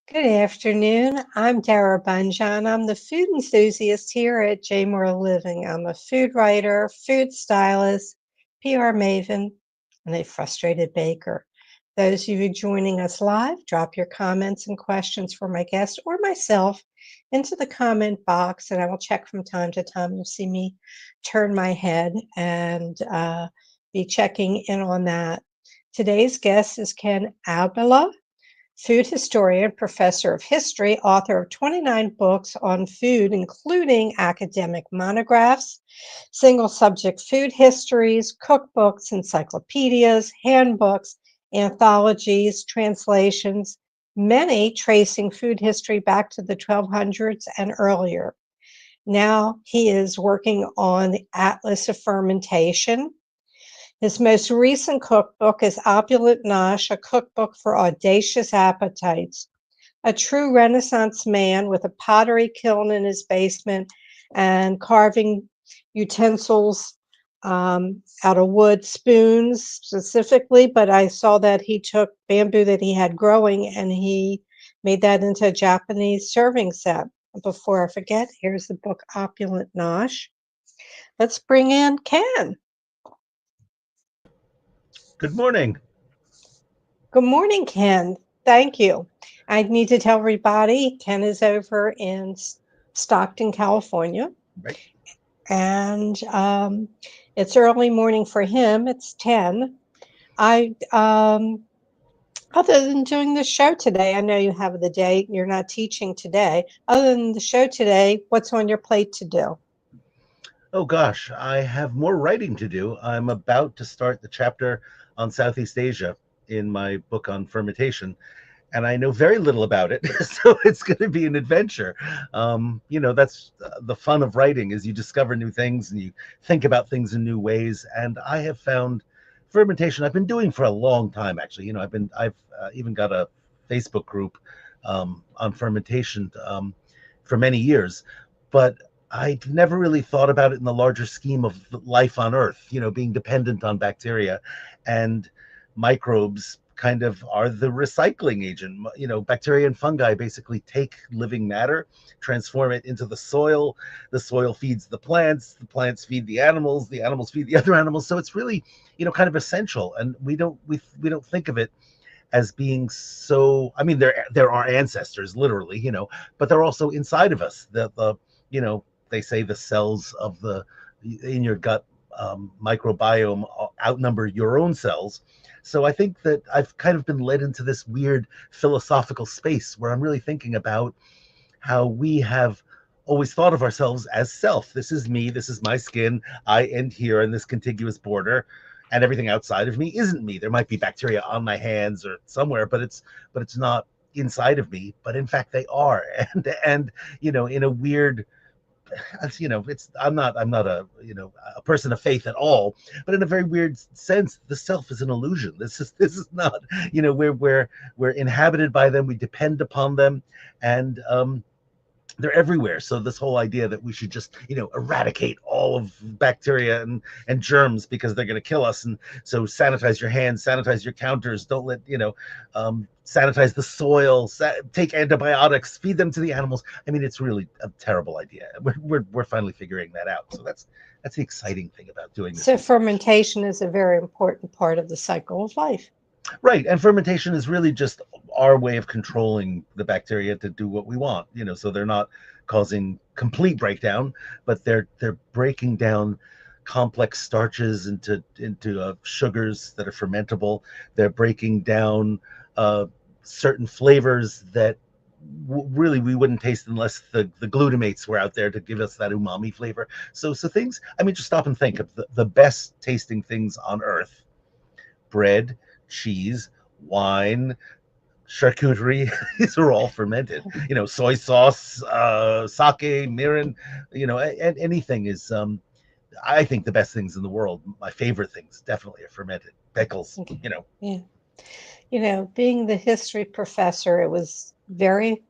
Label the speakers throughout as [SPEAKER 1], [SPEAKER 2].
[SPEAKER 1] Good afternoon. I'm Dara Bunjon. I'm the food enthusiast here at J Moore Living. I'm a food writer, food stylist, PR maven, and a frustrated baker. Those of you joining us live, drop your comments and questions for my guest or myself into the comment box, and I will check from time to time. You'll see me turn my head and be checking in on that. Today's guest is Ken Albala, food historian, professor of history, author of 29 books on food, including academic monographs, single subject food histories, cookbooks, encyclopedias, handbooks, anthologies, translations, many tracing food history back to the 1200s and earlier. Now he is working on the Atlas of Fermentation. His most recent cookbook is Opulent Nosh, a cookbook for audacious appetites. A true Renaissance man with a pottery kiln in his basement and carving utensils out of wood, spoons specifically, but I saw that he took bamboo that he had growing and he made that into a Japanese serving set. Before I forget, here's the book Opulent Nosh. Let's bring in Ken.
[SPEAKER 2] Good morning.
[SPEAKER 1] Good morning, Ken. Thank you. I need to tell everybody Ken is over in Stockton, California,
[SPEAKER 2] Right.
[SPEAKER 1] and it's early morning for him. It's 10. I Other than doing the show today, I know you have the day, you're not teaching today. Other than the show today, what's on your plate to do?
[SPEAKER 2] Oh gosh, I have more writing to do. I'm about to start the chapter on Southeast Asia in my book on fermentation, and I know very little about it, so it's going to be an adventure. That's the fun of writing is you discover new things and you think about things in new ways. And I have found fermentation I've been doing for a long time. Actually, I've even got a Facebook group on fermentation for many years, but I've never really thought about it in the larger scheme of life on Earth, being dependent on bacteria and microbes kind of are the recycling agent. Bacteria and fungi basically take living matter, transform it into the soil feeds the plants feed the animals feed the other animals. So it's really, kind of essential. And we don't think of it as being so. I mean, there are ancestors literally, but they're also inside of us. They say the cells of the in your gut microbiome outnumber your own cells. So I think that I've kind of been led into this weird philosophical space where I'm really thinking about how we have always thought of ourselves as self. This is me, this is my skin, I end here in this contiguous border, and everything outside of me isn't me. There might be bacteria on my hands or somewhere, but it's not inside of me, but in fact they are. And in a weird, it's I'm not a person of faith at all, but in a very weird sense the self is an illusion. This is not, we're inhabited by them, we depend upon them, and they're everywhere. So this whole idea that we should just, eradicate all of bacteria and germs because they're going to kill us, and so sanitize your hands, sanitize your counters, don't let, sanitize the soil, take antibiotics, feed them to the animals. I mean, it's really a terrible idea. We're finally figuring that out. So that's the exciting thing about doing this.
[SPEAKER 1] So fermentation is a very important part of the cycle of life.
[SPEAKER 2] Right. And fermentation is really just our way of controlling the bacteria to do what we want, so they're not causing complete breakdown, but they're breaking down complex starches into sugars that are fermentable. They're breaking down certain flavors that really we wouldn't taste unless the glutamates were out there to give us that umami flavor. So things, I mean, just stop and think of the best tasting things on earth: bread, cheese, wine, charcuterie. These are all fermented. Soy sauce, sake, mirin. And anything is. I think the best things in the world, my favorite things, definitely are fermented. Pickles.
[SPEAKER 1] Okay. Yeah. Being the history professor, it was very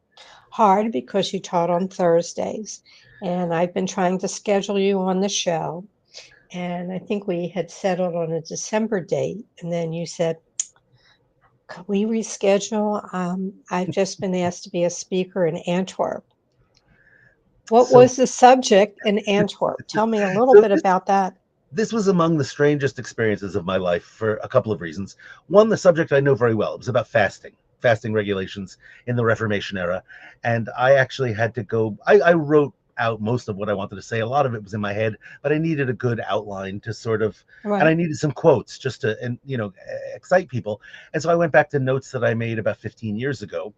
[SPEAKER 1] hard because you taught on Thursdays. And I've been trying to schedule you on the show. And I think we had settled on a December date. And then you said, Could we reschedule? I've just been asked to be a speaker in Antwerp. What
[SPEAKER 2] So,
[SPEAKER 1] was the subject in Antwerp? Tell me a little
[SPEAKER 2] so
[SPEAKER 1] bit about that.
[SPEAKER 2] this was among the strangest experiences of my life for a couple of reasons. One, the subject I know very well. It was about fasting regulations in the Reformation era. And I actually had to go, I wrote out most of what I wanted to say. A lot of it was in my head, but I needed a good outline to sort of, and I
[SPEAKER 1] Right.
[SPEAKER 2] needed some quotes just to, and excite people. And so I went back to notes that I made about 15 years ago.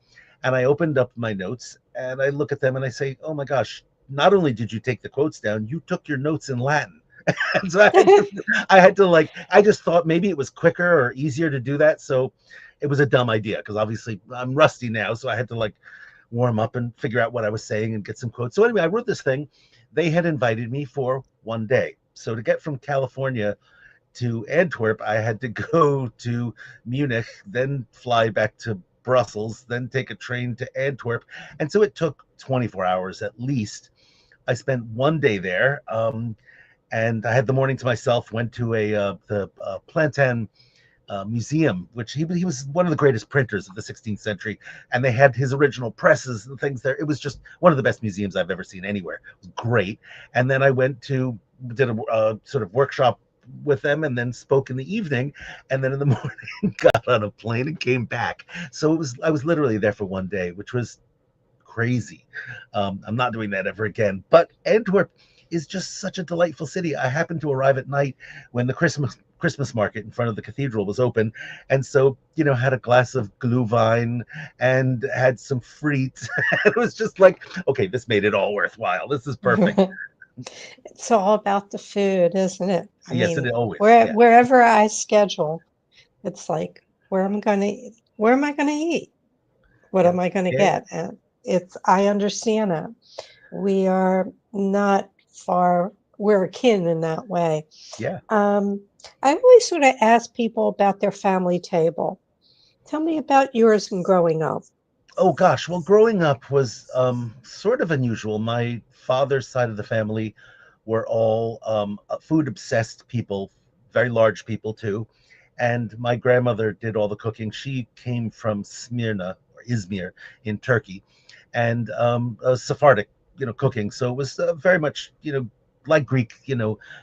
[SPEAKER 2] And I opened up my notes and I look at them and I say, oh my gosh, not only did you take the quotes down, you took your notes in Latin. And so I had to like, I just thought maybe it was quicker or easier to do that. So it was a dumb idea because obviously I'm rusty now. So I had to like warm up and figure out what I was saying and get some quotes. So anyway, I wrote this thing. They had invited me for one day. So to get from California to Antwerp, I had to go to Munich, then fly back to Brussels, then take a train to Antwerp. And so it took 24 hours at least. I spent one day there. And I had the morning to myself. Went to the Plantin museum, which he was one of the greatest printers of the 16th century, and they had his original presses and things there. It was just one of the best museums I've ever seen anywhere. It was great. And then I did a sort of workshop with them, and then spoke in the evening, and then in the morning got on a plane and came back. So I was literally there for one day, which was crazy. I'm not doing that ever again. But Antwerp is just such a delightful city. I happened to arrive at night when the Christmas market in front of the cathedral was open, and so had a glass of glühwein and had some frites. It was just like, okay, this made it all worthwhile. This is perfect.
[SPEAKER 1] It's all about the food, isn't it? I
[SPEAKER 2] Yes, it
[SPEAKER 1] mean,
[SPEAKER 2] always. Yeah,
[SPEAKER 1] wherever I schedule, it's like, where am I gonna eat? What
[SPEAKER 2] yeah,
[SPEAKER 1] am I gonna
[SPEAKER 2] yeah,
[SPEAKER 1] get? And I understand that. We are not far, we're akin in that way.
[SPEAKER 2] yeah.
[SPEAKER 1] Um, I always sort of ask people about their family table. Tell me about yours and growing up.
[SPEAKER 2] Oh gosh, well, growing up was sort of unusual. My father's side of the family were all food obsessed people, very large people too. And my grandmother did all the cooking. She came from Smyrna or Izmir in Turkey, and Sephardic, cooking. So it was very much, like Greek,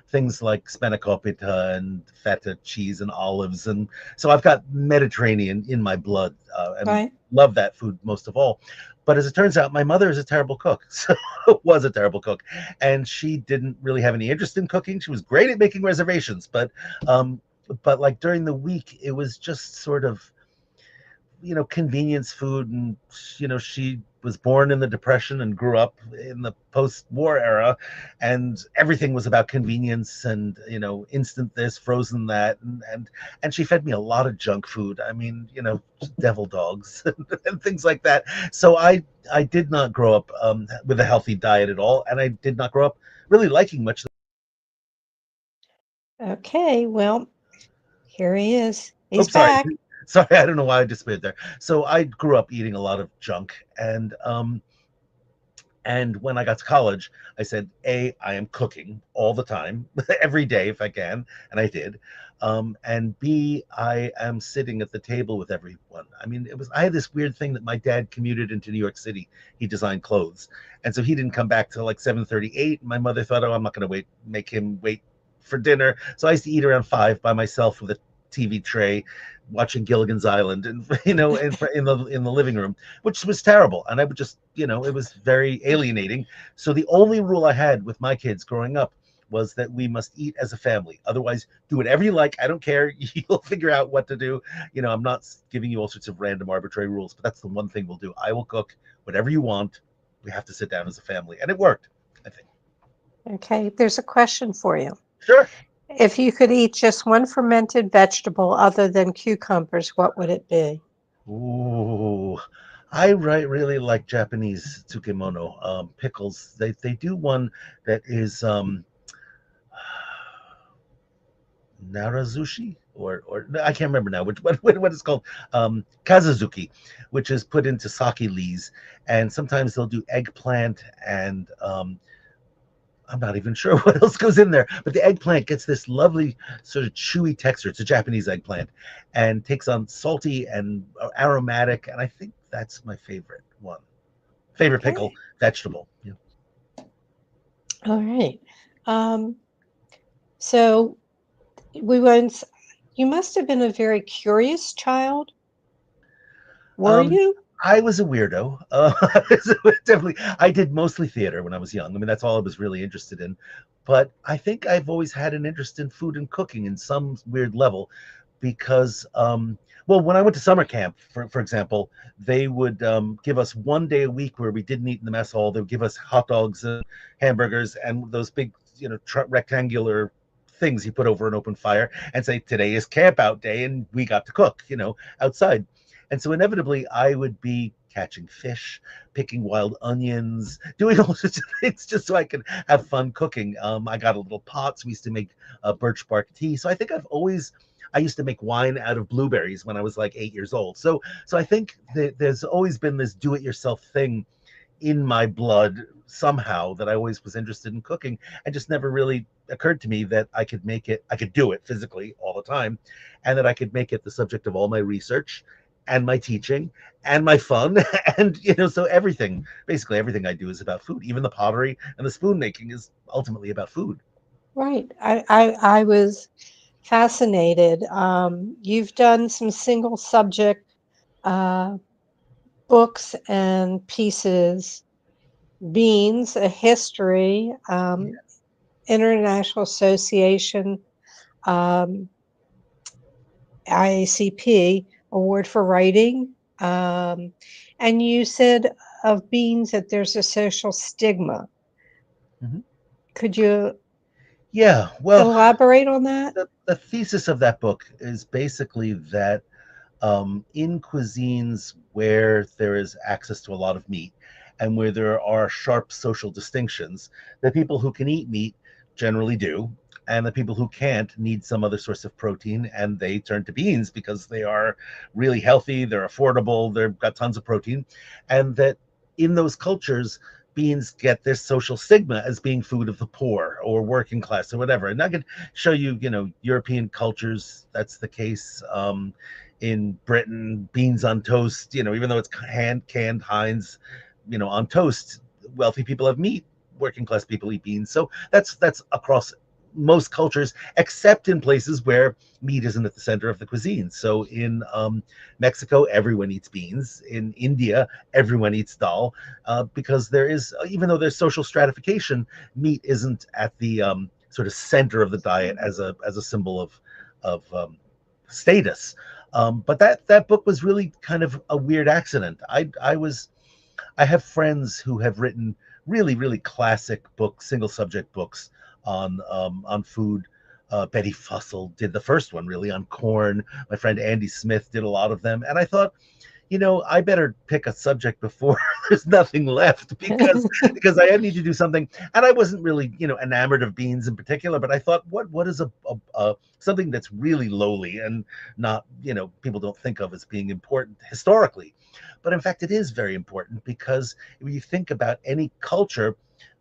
[SPEAKER 2] things like spanakopita and feta cheese and olives. And so I've got Mediterranean in my blood, and
[SPEAKER 1] Right?
[SPEAKER 2] love that food most of all. But as it turns out, my mother is a terrible cook. So was a terrible cook, and she didn't really have any interest in cooking. She was great at making reservations, but like during the week, it was just sort of convenience food. And she was born in the Depression and grew up in the post-war era, and everything was about convenience and instant this, frozen that. And she fed me a lot of junk food. I mean, devil dogs and things like that. So I did not grow up with a healthy diet at all, and I did not grow up really liking much.
[SPEAKER 1] Okay, well, here he is. He's
[SPEAKER 2] Oops, sorry.
[SPEAKER 1] back.
[SPEAKER 2] Sorry, I don't know why I disappeared there. So I grew up eating a lot of junk, and when I got to college, I said, A, I am cooking all the time, every day if I can, and I did. And B, I am sitting at the table with everyone. I mean, I had this weird thing that my dad commuted into New York City. He designed clothes. And so he didn't come back till like 7:38. My mother thought, oh, I'm not going to make him wait for dinner. So I used to eat around 5 by myself with a TV tray, watching Gilligan's Island, and in the living room, which was terrible. And I would just, it was very alienating. So the only rule I had with my kids growing up was that we must eat as a family. Otherwise, do whatever you like. I don't care. You'll figure out what to do. I'm not giving you all sorts of random arbitrary rules, but that's the one thing we'll do. I will cook whatever you want. We have to sit down as a family. And it worked, I think.
[SPEAKER 1] Okay, there's a question for you.
[SPEAKER 2] Sure.
[SPEAKER 1] If you could eat just one fermented vegetable other than cucumbers, what would it be?
[SPEAKER 2] Ooh, I really like Japanese tsukemono pickles. They do one that is narazushi, or no, I can't remember now what it's called, kazuzuki, which is put into sake lees, and sometimes they'll do eggplant and I'm not even sure what else goes in there, but the eggplant gets this lovely sort of chewy texture. It's a Japanese eggplant and takes on salty and aromatic. And I think that's my favorite one. Favorite pickle
[SPEAKER 1] Okay.
[SPEAKER 2] vegetable. Yeah.
[SPEAKER 1] All right. Um, so we once, you must have been a very curious child, were
[SPEAKER 2] Um,
[SPEAKER 1] you?
[SPEAKER 2] I was a weirdo. Definitely, I did mostly theater when I was young. I mean, that's all I was really interested in. But I think I've always had an interest in food and cooking in some weird level, because, well, when I went to summer camp, for example, they would give us one day a week where we didn't eat in the mess hall. They would give us hot dogs and hamburgers and those big, rectangular things you put over an open fire, and say today is camp out day, and we got to cook, outside. And so inevitably, I would be catching fish, picking wild onions, doing all sorts of things just so I could have fun cooking. I got a little pot, so we used to make birch bark tea. So I think I used to make wine out of blueberries when I was like 8 years old. So I think that there's always been this do-it-yourself thing in my blood somehow, that I always was interested in cooking, and just never really occurred to me that I could do it physically all the time, and that I could make it the subject of all my research and my teaching and my fun. And so basically everything I do is about food. Even the pottery and the spoon making is ultimately about food.
[SPEAKER 1] Right. I was fascinated. You've done some single subject uh, books and pieces, beans, a history, International Association, um, IACP Award for Writing. And you said of beans that there's a social stigma.
[SPEAKER 2] Mhm.
[SPEAKER 1] Could you
[SPEAKER 2] Yeah, well,
[SPEAKER 1] elaborate on that?
[SPEAKER 2] the thesis of that book is basically that, in cuisines where there is access to a lot of meat and where there are sharp social distinctions, the people who can eat meat generally do, and the people who can't need some other source of protein, and they turn to beans because they are really healthy, they're affordable, they've got tons of protein. And that in those cultures, beans get this social stigma as being food of the poor or working class or whatever. And I could show you, European cultures, that's the case. In Britain, beans on toast, even though it's hand canned Heinz, on toast, wealthy people have meat, working class people eat beans. So that's across most cultures, except in places where meat isn't at the center of the cuisine. So in Mexico, everyone eats beans. In India, everyone eats dal, because there is, even though there's social stratification, meat isn't at the sort of center of the diet as a symbol of status. But that book was really kind of a weird accident. I have friends who have written really, really classic books, single subject books on food. Betty Fussell did the first one, really, on corn. My friend Andy Smith did a lot of them, and I thought, I better pick a subject before there's nothing left, because I need to do something. And I wasn't really, enamored of beans in particular, but I thought, what is a something that's really lowly and not, people don't think of as being important historically, but in fact it is very important, because when you think about any culture,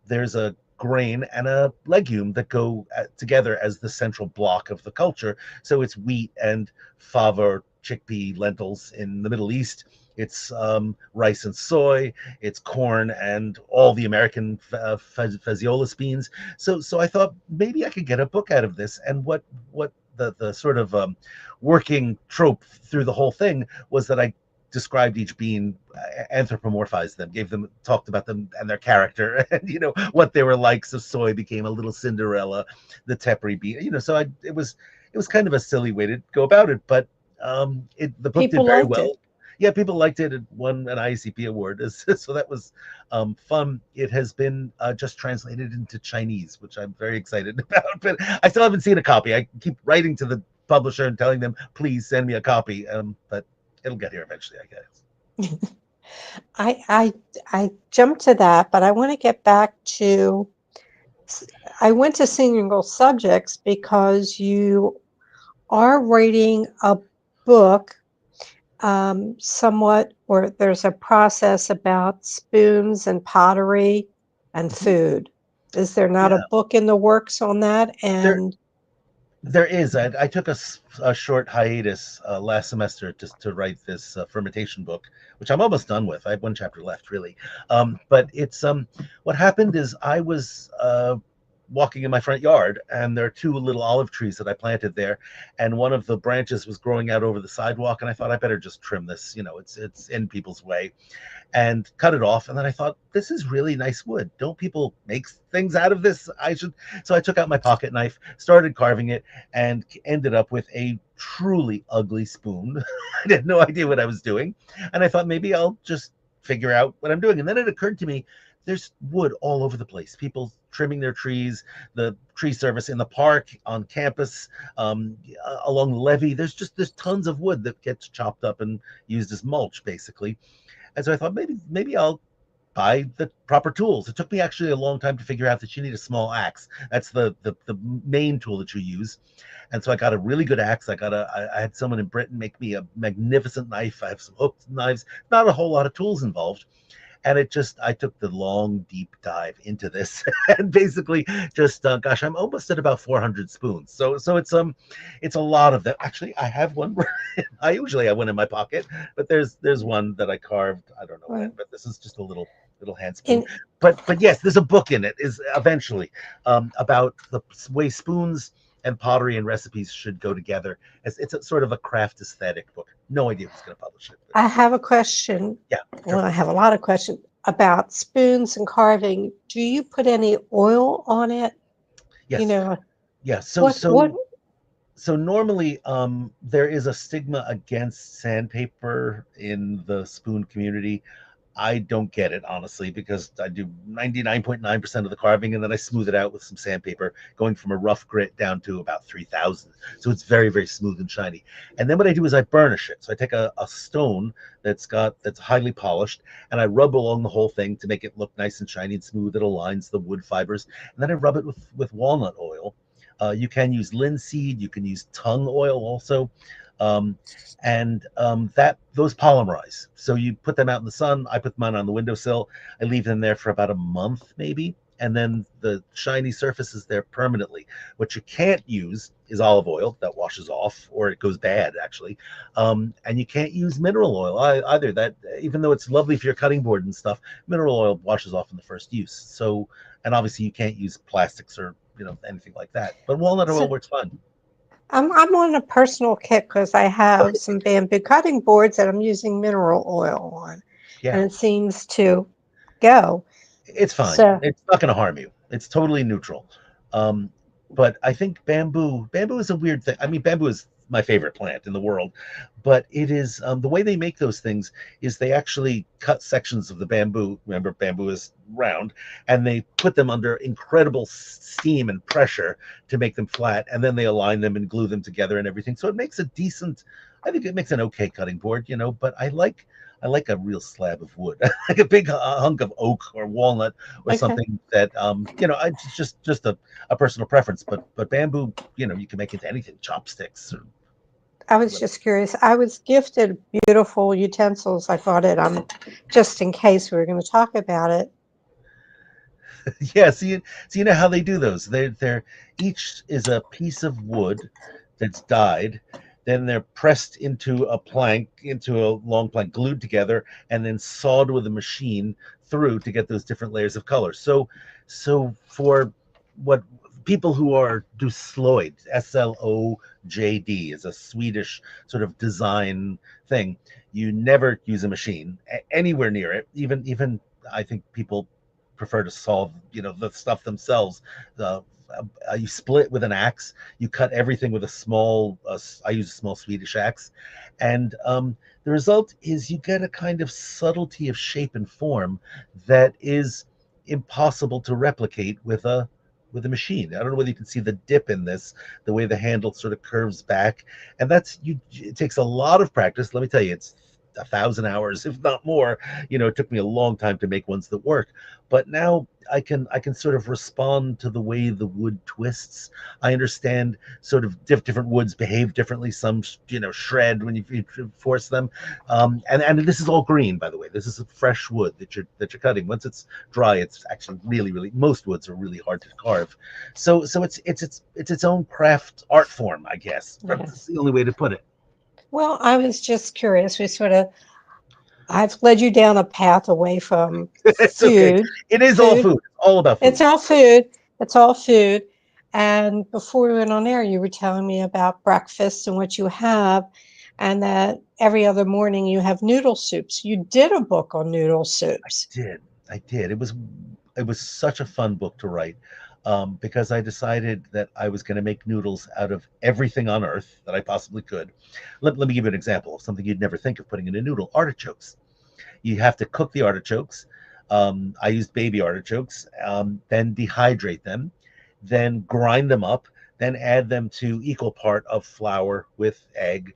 [SPEAKER 2] there's a grain and a legume that go together as the central block of the culture. So it's wheat and fava, chickpea, lentils. In the Middle East, it's rice and soy. It's corn and all the American phaseolus beans. So I thought maybe I could get a book out of this. And what the sort of working trope through the whole thing was that I described each bean, anthropomorphized them, talked about them and their character, and what they were like. So soy became a little Cinderella, the tepary bean. It was kind of a silly way to go about it, but the book did
[SPEAKER 1] People
[SPEAKER 2] very
[SPEAKER 1] liked
[SPEAKER 2] well.
[SPEAKER 1] it.
[SPEAKER 2] Yeah, people liked it. It won an IACP award, so that was fun. It has been just translated into Chinese, which I'm very excited about. But I still haven't seen a copy. I keep writing to the publisher and telling them, please send me a copy. But it'll get here eventually, I guess.
[SPEAKER 1] I I I jumped to that, but I want to get back to I went to single subjects because you are writing a book, somewhat, or there's a process about spoons and pottery and
[SPEAKER 2] Mhm.
[SPEAKER 1] food. Is there not a
[SPEAKER 2] Yeah,
[SPEAKER 1] book in the works on that?
[SPEAKER 2] there
[SPEAKER 1] And
[SPEAKER 2] there is. I took a short hiatus last semester to write this fermentation book, which I'm almost done with. I have one chapter left, really. But it's what happened is I was walking in my front yard, and there are two little olive trees that I planted there, and one of the branches was growing out over the sidewalk, and I thought I better just trim this. It's in people's way, and cut it off. And then I thought, this is really nice wood. Don't people make things out of this? I should. So I took out my pocket knife, started carving it, and ended up with a truly ugly spoon. I had no idea what I was doing. And I thought maybe I'll just figure out what I'm doing. And then it occurred to me, there's wood all over the place. People trimming their trees, the tree service in the park, on campus, along the levee. There's tons of wood that gets chopped up and used as mulch, basically. And so I thought maybe I'll buy the proper tools. It took me actually a long time to figure out that you need a small axe. That's the main tool that you use. And so I got a really good axe. I had someone in Britain make me a magnificent knife. I have some hooked knives. Not a whole lot of tools involved. And I took the long, deep dive into this, and basically just, gosh, I'm almost at about 400 spoons. So it's a lot of them. Actually, I have one. I usually have one in my pocket, but there's one that I carved. I don't know when,
[SPEAKER 1] right.
[SPEAKER 2] but this is just a little hand spoon.
[SPEAKER 1] And
[SPEAKER 2] But yes, there's a book in it. Is eventually about the way spoons and pottery and recipes should go together. It's a sort of a craft aesthetic book. No idea who's going to publish it. But
[SPEAKER 1] I have a question.
[SPEAKER 2] yeah,
[SPEAKER 1] Well,
[SPEAKER 2] sure.
[SPEAKER 1] I have a lot of questions about spoons and carving. Do you put any oil on it? You
[SPEAKER 2] Yes.
[SPEAKER 1] know,
[SPEAKER 2] Yeah. So
[SPEAKER 1] what what
[SPEAKER 2] so so normally there is a stigma against sandpaper in the spoon community. I don't get it, honestly, because I do 99.9% of the carving, and then I smooth it out with some sandpaper, going from a rough grit down to about 3,000. So it's very, very smooth and shiny. And then what I do is I burnish it. So I take a stone that's highly polished, and I rub along the whole thing to make it look nice and shiny and smooth. It aligns the wood fibers. And then I rub it with walnut oil. You can use linseed, you can use tung oil also. Um, and that those polymerize. So you put them out in the sun. I put mine on the windowsill. I leave them there for about a month, maybe, and then the shiny surface is there permanently. What you can't use is olive oil that washes off, or it goes bad actually. And you can't use mineral oil either. That even though it's lovely for your cutting board and stuff, mineral oil washes off in the first use. So, and obviously you can't use plastics or anything like that. But walnut oil
[SPEAKER 1] so
[SPEAKER 2] works fine.
[SPEAKER 1] I'm on a personal kick because I have some bamboo cutting boards that I'm using mineral oil on,
[SPEAKER 2] Yeah.
[SPEAKER 1] and it seems to go.
[SPEAKER 2] It's fine.
[SPEAKER 1] So
[SPEAKER 2] It's not going to harm you. It's totally neutral. Um, but I think bamboo is a weird thing. I mean, bamboo is my favorite plant in the world, but it is the way they make those things is they actually cut sections of the bamboo. Remember, bamboo is round, and they put them under incredible steam and pressure to make them flat, and then they align them and glue them together and everything. So it makes a decent. I think it makes an okay cutting board, but I like a real slab of wood, like a big hunk of oak or walnut or
[SPEAKER 1] okay.
[SPEAKER 2] something that it's just a personal preference. But bamboo, you can make into anything, chopsticks or
[SPEAKER 1] I was
[SPEAKER 2] whatever.
[SPEAKER 1] just curious. I was gifted beautiful utensils. I thought it just in case we were going to talk about it.
[SPEAKER 2] Yeah, so you know how they do those. They're each is a piece of wood that's dyed. Then they're pressed into a long plank, glued together, and then sawed with a machine through to get those different layers of color. So for what people who are do Sloyd, Slojd is a Swedish sort of design thing. You never use a machine anywhere near it. Even I think people prefer to solve the stuff themselves. uh, you split with an axe. You cut everything with a small I use a small Swedish axe, and the result is you get a kind of subtlety of shape and form that is impossible to replicate with a machine. I don't know whether you can see the dip in this, the way the handle sort of curves back, and it takes a lot of practice. Let me tell you, it's 1,000 hours, if not more. It took me a long time to make ones that work, but now I can sort of respond to the way the wood twists. I understand sort of different woods behave differently. Some shred when you force them, and this is all green, by the way. This is a fresh wood that you're cutting. Once it's dry, it's actually really, most woods are really hard to carve. So it's its own craft art form, I guess. That's
[SPEAKER 1] Yes.
[SPEAKER 2] the only way to put it.
[SPEAKER 1] Well, I was just curious. I've led you down a path away from
[SPEAKER 2] It's okay.
[SPEAKER 1] food.
[SPEAKER 2] It is all
[SPEAKER 1] Food.
[SPEAKER 2] food. It's all about
[SPEAKER 1] It's
[SPEAKER 2] food.
[SPEAKER 1] all food. It's all food. And before we went on air, you were telling me about breakfast and what you have, and that every other morning you have noodle soups. You did a book on noodle soups.
[SPEAKER 2] Did I did it was such a fun book to write, because I decided that I was going to make noodles out of everything on earth that I possibly could. Let me give you an example of something you'd never think of putting in a noodle: artichokes. You have to cook the artichokes. I used baby artichokes, then dehydrate them, then grind them up, then add them to equal part of flour with egg,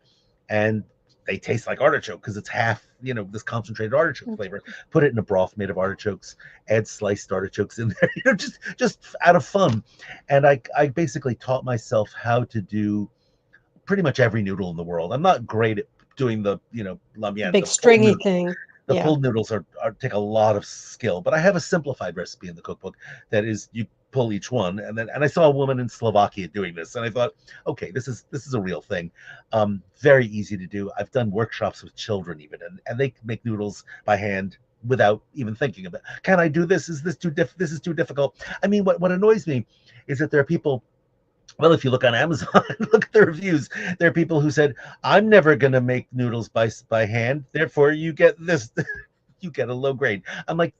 [SPEAKER 2] and they taste like artichoke because it's half, this concentrated artichoke flavor. Put it in a broth made of artichokes, add sliced artichokes in there, just out of fun. And I basically taught myself how to do pretty much every noodle in the world. I'm not great at doing the,
[SPEAKER 1] The
[SPEAKER 2] lamien,
[SPEAKER 1] big
[SPEAKER 2] the pulled
[SPEAKER 1] stringy
[SPEAKER 2] noodle.
[SPEAKER 1] thing.
[SPEAKER 2] The
[SPEAKER 1] Yeah.
[SPEAKER 2] pulled noodles are take a lot of skill, but I have a simplified recipe in the cookbook that is, you pull each one, and I saw a woman in Slovakia doing this, and I thought, okay, this is a real thing. Very easy to do. I've done workshops with children even, and they make noodles by hand without even thinking of it. Can I do this? Is this is too difficult? I mean, what annoys me is that there are people, well, if you look on Amazon, look at the reviews. There are people who said, "I'm never going to make noodles by hand. Therefore, you get this, you get a low grade." I'm like,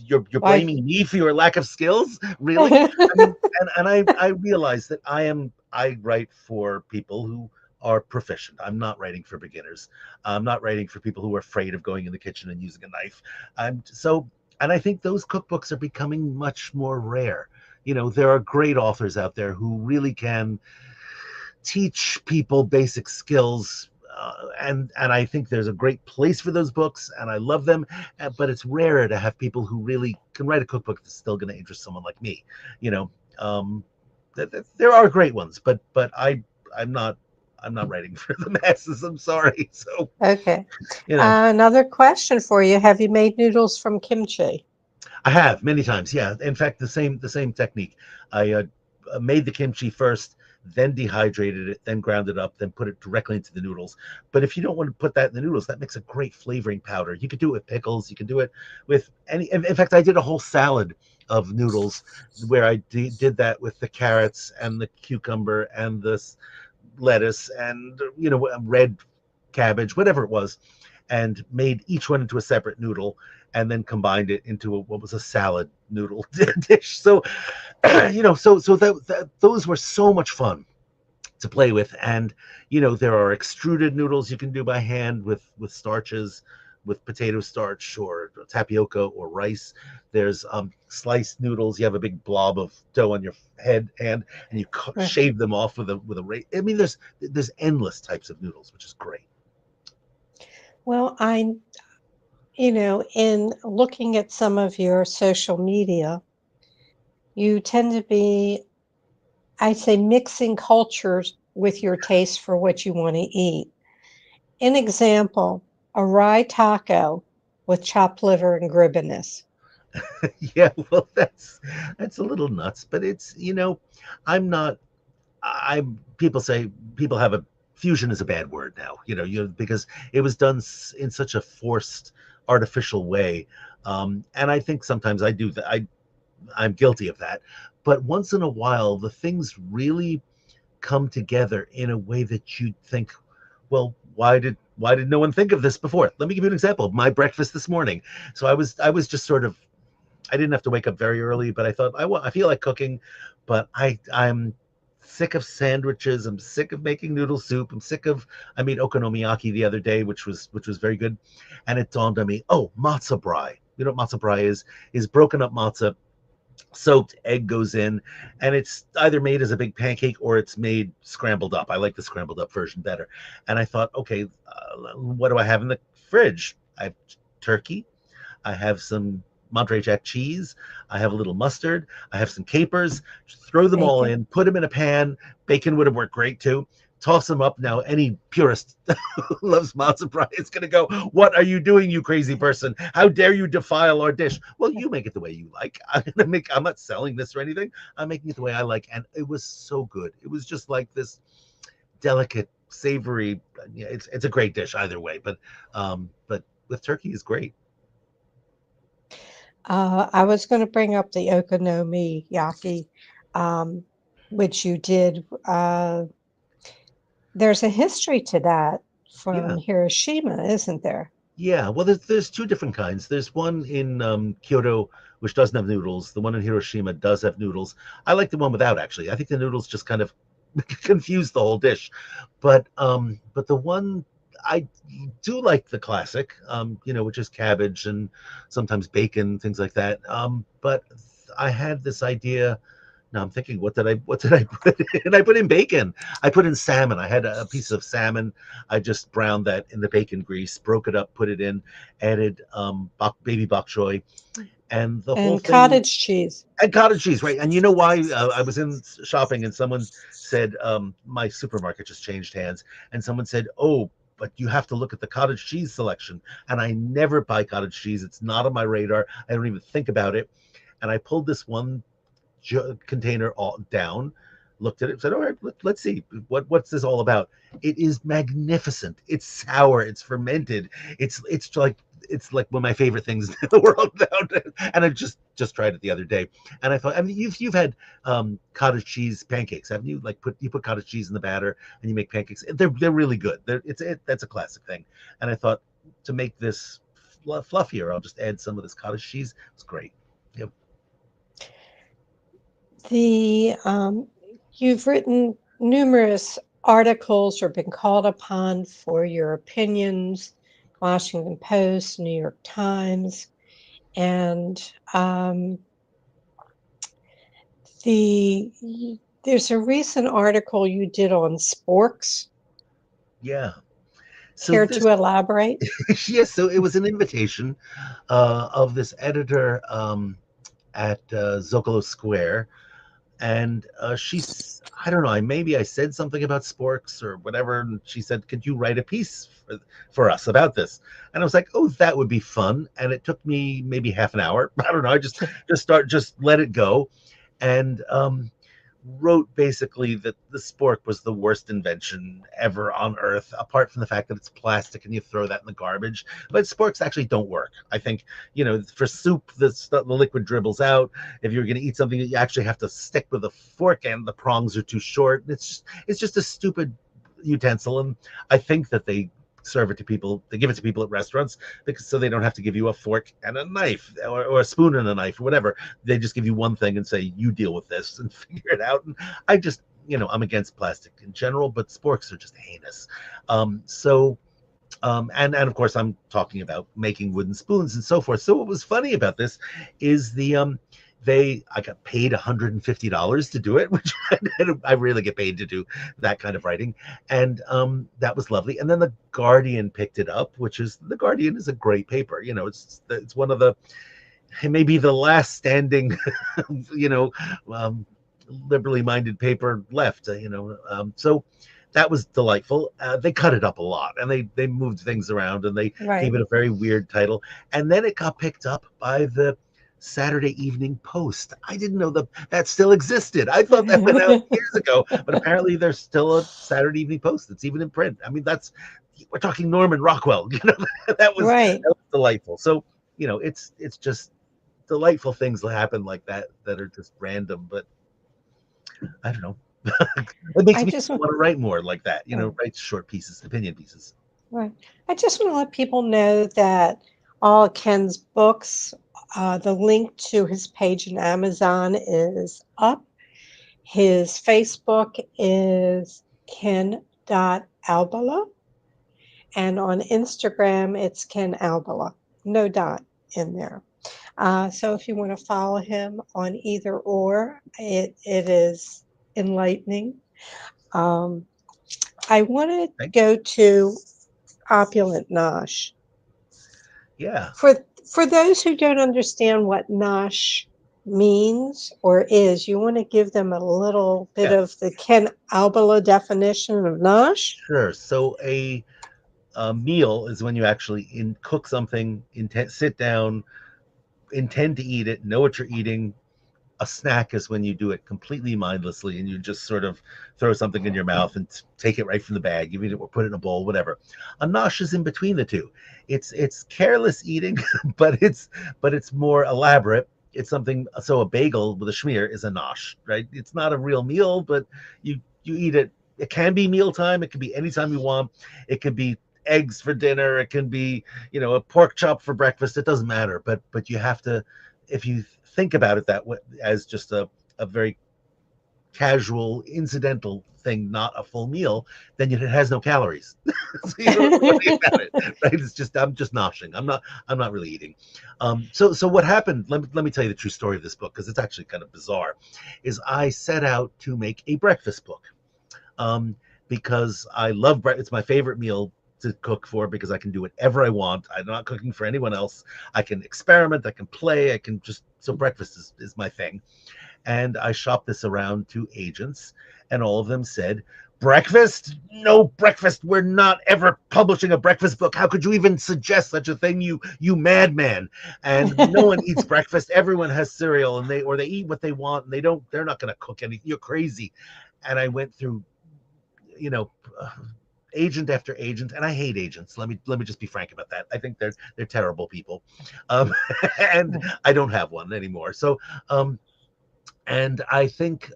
[SPEAKER 2] you're
[SPEAKER 1] Why?
[SPEAKER 2] blaming me for your lack of skills, really? I mean, and I realize that I write for people who are proficient. I'm not writing for beginners. I'm not writing for people who are afraid of going in the kitchen and using a knife. And I think those cookbooks are becoming much more rare. There are great authors out there who really can teach people basic skills, and I think there's a great place for those books, and I love them. But it's rarer to have people who really can write a cookbook that's still going to interest someone like me. You know, um, there are great ones, but I'm not I'm not writing for the masses. I'm sorry. So
[SPEAKER 1] Okay.
[SPEAKER 2] you know,
[SPEAKER 1] Another question for you. Have you made noodles from kimchi?
[SPEAKER 2] I have many times. Yeah, in fact, the same technique. I made the kimchi first, then dehydrated it, then ground it up, then put it directly into the noodles. But if you don't want to put that in the noodles, that makes a great flavoring powder. You could do it with pickles. You can do it with any. In fact, I did a whole salad of noodles where I did that with the carrots and the cucumber and the lettuce and red cabbage, whatever it was, and made each one into a separate noodle, and then combined it into what was a salad noodle dish. So, those were so much fun to play with. And there are extruded noodles you can do by hand with starches, with potato starch or tapioca or rice. There's sliced noodles. You have a big blob of dough on your hand, and you
[SPEAKER 1] Right.
[SPEAKER 2] shave them off with a. I mean, there's endless types of noodles, which is great.
[SPEAKER 1] Well, in looking at some of your social media, you tend to be, I'd say, mixing cultures with your taste for what you want to eat. An example, a rye taco with chopped liver and gribbiness.
[SPEAKER 2] Yeah, well, that's a little nuts, but it's I'm not. I People say, people have a fusion is a bad word now. Because it was done in such a forced, artificial way, and I think sometimes I do that. I'm guilty of that, but once in a while, the things really come together in a way that you think, well, why did no one think of this before? Let me give you an example of my breakfast this morning. So I was just sort of, I didn't have to wake up very early, but I thought I feel like cooking, but I'm sick of sandwiches. I'm sick of making noodle soup. I'm sick of I made okonomiyaki the other day, which was very good, and it dawned on me, oh, matzo brie. You know what matzo brie is broken up matzah, soaked egg goes in, and it's either made as a big pancake or it's made scrambled up. I like the scrambled up version better. And I thought, okay, what do I have in the fridge? I have turkey. I have some Monterey Jack cheese. I have a little mustard. I have some capers. Just throw them all
[SPEAKER 1] Bacon.
[SPEAKER 2] in. Put them in a pan. Bacon would have worked great too. Toss them up. Now, any purist who loves matzo brie is going to go, "What are you doing, you crazy person? How dare you defile our dish?" Well, you make it the way you like. I'm not selling this or anything. I'm making it the way I like, and it was so good. It was just like this delicate, savory. Yeah, it's a great dish either way, but with turkey is great.
[SPEAKER 1] I was going to bring up the okonomiyaki, um, which you did. There's a history to that
[SPEAKER 2] Yeah,
[SPEAKER 1] from Hiroshima, isn't there?
[SPEAKER 2] yeah. Well, there's two different kinds. There's one in Kyoto which doesn't have noodles. The one in Hiroshima does have noodles. I like the one without actually. I think the noodles just kind of confuse the whole dish. But the one I do like the classic, which is cabbage and sometimes bacon, things like that. But I had this idea. Now I'm thinking, what did I put in? I put in bacon. I put in salmon. I had a piece of salmon. I just browned that in the bacon grease, broke it up, put it in, added baby bok choy, and the whole
[SPEAKER 1] And
[SPEAKER 2] thing.
[SPEAKER 1] cottage cheese.
[SPEAKER 2] And cottage cheese, right? And you know why? I was in shopping, and someone said my supermarket just changed hands, and someone said, "Oh, but you have to look at the cottage cheese selection." And I never buy cottage cheese; it's not on my radar. I don't even think about it. And I pulled this one container all down, looked at it, said, "All right, let's see what's this all about." It is magnificent. It's sour. It's fermented. It's like one of my favorite things in the world now. And I just tried it the other day, and I thought, I mean, you've had cottage cheese pancakes, haven't you? Like you put cottage cheese in the batter and you make pancakes. They're really good. That's a classic thing. And I thought to make this fluffier, I'll just add some of this cottage cheese. It's great. Yep.
[SPEAKER 1] The You've written numerous articles or been called upon for your opinions, Washington Post, New York Times, and the there's a recent article you did on sporks.
[SPEAKER 2] Yeah. So
[SPEAKER 1] Care
[SPEAKER 2] this
[SPEAKER 1] to elaborate?
[SPEAKER 2] yes, so it was an invitation of this editor at Zocalo Square, and I don't know, maybe I said something about sporks or whatever, and she said, "Could you write a piece for us about this?" And I was like, "Oh, that would be fun." And it took me maybe half an hour. I don't know. I just let it go, and wrote basically that the spork was the worst invention ever on earth, apart from the fact that it's plastic and you throw that in the garbage. But sporks actually don't work. I think, for soup, the liquid dribbles out. If you're going to eat something, you actually have to stick with a fork, and the prongs are too short. It's just a stupid utensil, and I think that they give it to people at restaurants because so they don't have to give you a fork and a knife, or a spoon and a knife, or whatever. They just give you one thing and say, "You deal with this and figure it out." And I just, I'm against plastic in general, but sporks are just heinous. And of course I'm talking about making wooden spoons and so forth. So what was funny about this is I got paid $150 to do it, which I really get paid to do that kind of writing, and that was lovely. And then the Guardian picked it up, the Guardian is a great paper. It's one of the, maybe the last standing, you know, um, liberally minded paper left. So that was delightful. They cut it up a lot, and they moved things around, and they gave
[SPEAKER 1] Right.
[SPEAKER 2] it a very weird title. And then it got picked up by the Saturday Evening Post. I didn't know that still existed. I thought that went out years ago, but apparently there's still a Saturday Evening Post that's even in print. I mean, we're talking Norman Rockwell.
[SPEAKER 1] Right.
[SPEAKER 2] that was delightful. So it's just delightful things that happen like that are just random, but I don't know. It makes
[SPEAKER 1] I
[SPEAKER 2] me
[SPEAKER 1] just
[SPEAKER 2] want to write more like that,
[SPEAKER 1] right.
[SPEAKER 2] write short pieces, opinion pieces.
[SPEAKER 1] Right. I just want to let people know that all Ken's books, the link to his page in Amazon is up. His Facebook is ken.albala, and on Instagram, it's Ken Albala. No dot in there. So if you want to follow him on either or, it is enlightening. Um, I want to
[SPEAKER 2] Thank you.
[SPEAKER 1] go to Opulent Nosh.
[SPEAKER 2] Yeah.
[SPEAKER 1] For those who don't understand what nosh means or is, you want to give them a little bit
[SPEAKER 2] Yeah,
[SPEAKER 1] of the Ken Albala definition of nosh?
[SPEAKER 2] sure. So a meal is when you actually cook something, sit down, intend to eat it, know what you're eating. A snack is when you do it completely mindlessly and you just sort of throw something in your mouth and take it right from the bag. You eat it or put it in a bowl, whatever. A nosh is in between the two. It's careless eating, but it's more elaborate. It's something. So a bagel with a schmear is a nosh, right? It's not a real meal, but you eat it. It can be mealtime. It can be anytime you want. It could be eggs for dinner. It can be a pork chop for breakfast. It doesn't matter. But you have to, if you think about it that way, as just a very casual, incidental thing, not a full meal, then it has no calories. So you don't have to worry about it, right? It's just I'm just noshing. I'm not really eating. So what happened? Let me tell you the true story of this book because it's actually kind of bizarre. Is I set out to make a breakfast book um, because I love bread. It's my favorite meal to cook for because I can do whatever I want. I'm not cooking for anyone else. I can experiment. I can play. I can just so breakfast is my thing. And I shopped this around to agents, and all of them said, breakfast? No breakfast. We're not ever publishing a breakfast book. How could you even suggest such a thing, you madman? And no one eats breakfast. Everyone has cereal, and they eat what they want, and they're not going to cook anything. You're crazy. And I went through, you know, uh, agent after agent, and I hate agents. Let me just be frank about that. I think they're terrible people, um, and I don't have one anymore. So um, and I think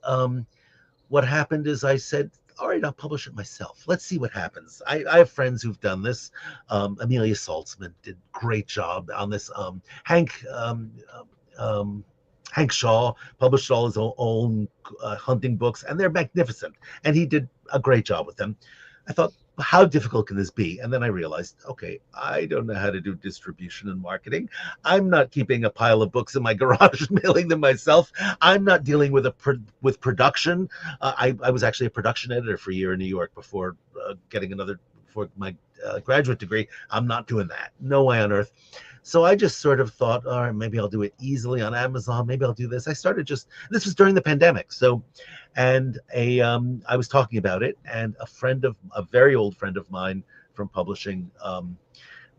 [SPEAKER 2] what happened is I said, all right, I'll publish it myself. Let's see what happens. I have friends who've done this. Amelia Saltzman did a great job on this. Um, Hank Shaw published all his own hunting books, and they're magnificent. And he did a great job with them. I thought, how difficult can this be? And then I realized, okay, I don't know how to do distribution and marketing. I'm not keeping a pile of books in my garage and mailing them myself. I'm not dealing with with production. I was actually a production editor for a year in New York before getting another for my graduate degree. I'm not doing that. No way on earth. So I just sort of thought, all right, maybe I'll do it easily on Amazon. Maybe I'll do this. I started this was during the pandemic. So, and I was talking about it, and a very old friend of mine from publishing,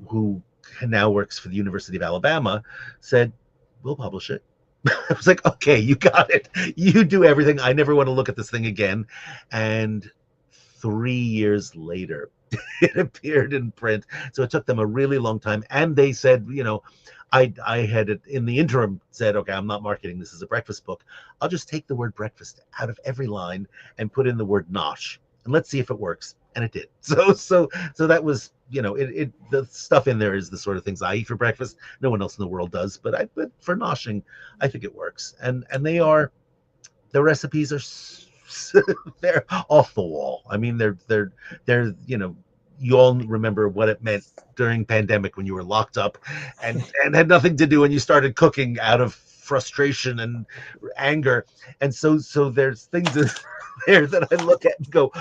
[SPEAKER 2] who now works for the University of Alabama, said, we'll publish it. I was like, okay, you got it. You do everything. I never want to look at this thing again. And 3 years later, it appeared in print. So it took them a really long time. And they said, I had it in the interim said, okay, I'm not marketing this as a breakfast book. I'll just take the word breakfast out of every line and put in the word nosh, and let's see if it works. And it did. So that was, the stuff in there is the sort of things I eat for breakfast. No one else in the world does, but for noshing, I think it works. And the recipes are they're off the wall. I mean, they're you all remember what it meant during pandemic when you were locked up and had nothing to do, and you started cooking out of frustration and anger. And so there's things there that I look at and go,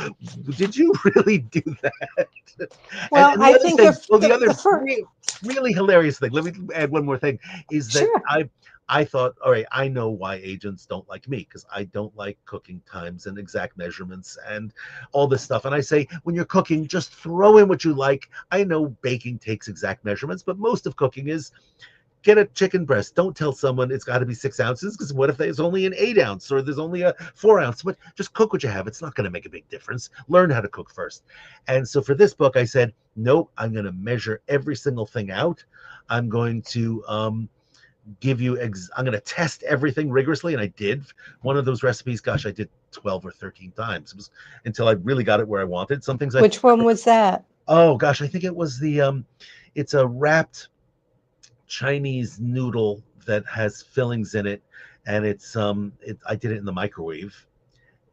[SPEAKER 2] did you really do that? and,
[SPEAKER 1] Well,
[SPEAKER 2] and the
[SPEAKER 1] I
[SPEAKER 2] other
[SPEAKER 1] think
[SPEAKER 2] thing, the
[SPEAKER 1] the
[SPEAKER 2] other
[SPEAKER 1] first,
[SPEAKER 2] really hilarious thing, let me add one more thing, is that
[SPEAKER 1] sure.
[SPEAKER 2] I thought, all right, I know why agents don't like me because I don't like cooking times and exact measurements and all this stuff. And I say, when you're cooking, just throw in what you like. I know baking takes exact measurements, but most of cooking is get a chicken breast. Don't tell someone it's got to be 6 ounces because what if there's only an 8 ounce or there's only a 4 ounce? But just cook what you have. It's not going to make a big difference. Learn how to cook first. And so for this book, I said, nope, I'm going to measure every single thing out. I'm going to I'm going to test everything rigorously, and I did. One of those recipes, gosh, I did 12 or 13 times. It was until I really got it where I wanted. Some things
[SPEAKER 1] Which one was that?
[SPEAKER 2] oh gosh, I think it was it's a wrapped Chinese noodle that has fillings in it, and I did it in the microwave,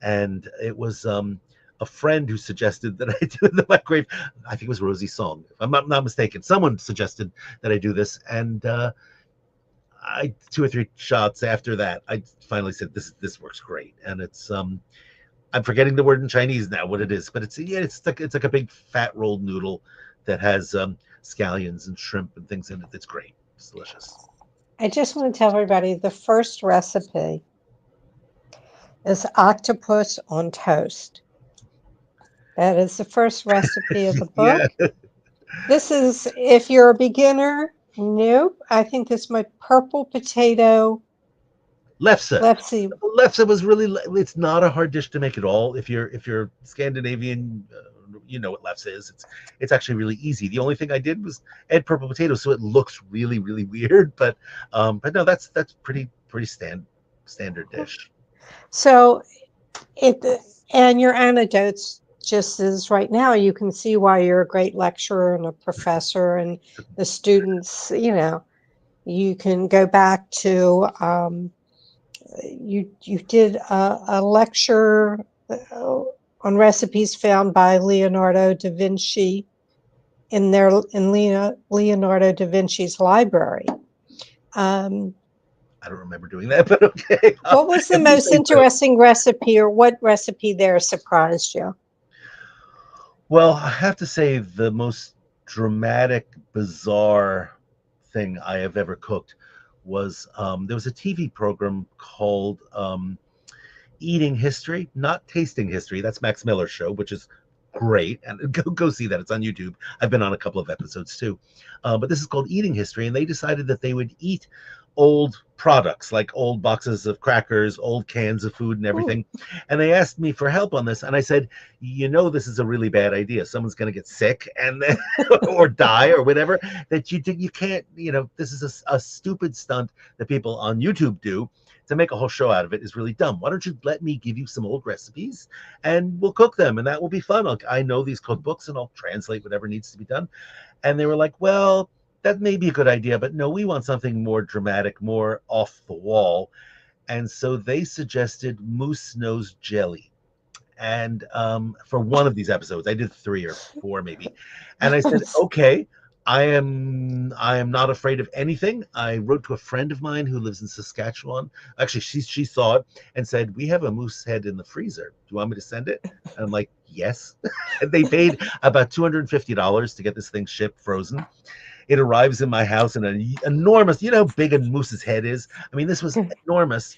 [SPEAKER 2] and it was a friend who suggested that I do it in the microwave. I think it was Rosie Song, if I'm not mistaken. Someone suggested that I do this, and I 2 or 3 shots after that, I finally said this works great, and it's I'm forgetting the word in Chinese now what it is, but it's like a big fat rolled noodle that has scallions and shrimp and things in it. It's great. It's delicious.
[SPEAKER 1] I just want to tell everybody the first recipe is octopus on toast. That is the first recipe of the
[SPEAKER 2] Yeah,
[SPEAKER 1] book. This is, if you're a beginner, nope. I think this is my purple potato.
[SPEAKER 2] lefse.
[SPEAKER 1] Let's see.
[SPEAKER 2] Lefse was really. It's not a hard dish to make at all. If you're Scandinavian, you know what lefse is. It's actually really easy. The only thing I did was add purple potatoes, so it looks really really weird. But no, that's pretty standard dish.
[SPEAKER 1] So it, and your anecdotes just as right now, you can see why you're a great lecturer and a professor, and the students, you can go back to, you did a lecture on recipes found by Leonardo da Vinci in Leonardo da Vinci's library.
[SPEAKER 2] I don't remember doing that, but okay.
[SPEAKER 1] What was the most interesting recipe, or what recipe there surprised you?
[SPEAKER 2] Well, I have to say the most dramatic, bizarre thing I have ever cooked was there was a TV program called Eating History, not Tasting History. That's Max Miller's show, which is great, and go see that. It's on YouTube. I've been on a couple of episodes too, but this is called Eating History, and they decided that they would eat old products like old boxes of crackers, old cans of food, and everything. And they asked me for help on this, and I said, this is a really bad idea. Someone's going to get sick and then, or die or whatever. That you can't. This is a stupid stunt that people on YouTube do to make a whole show out of it is really dumb. Why don't you let me give you some old recipes and we'll cook them, and that will be fun. I know these cookbooks and I'll translate whatever needs to be done. And they were like, well, that may be a good idea, but no, we want something more dramatic, more off the wall. And so they suggested moose nose jelly. And for one of these episodes, I did 3 or 4 maybe. And I said, okay, I am not afraid of anything. I wrote to a friend of mine who lives in Saskatchewan. Actually, she saw it and said, we have a moose head in the freezer. Do you want me to send it? And I'm like, yes. And they paid about $250 to get this thing shipped frozen. It arrives in my house in an enormous, how big a moose's head is? I mean, this was enormous.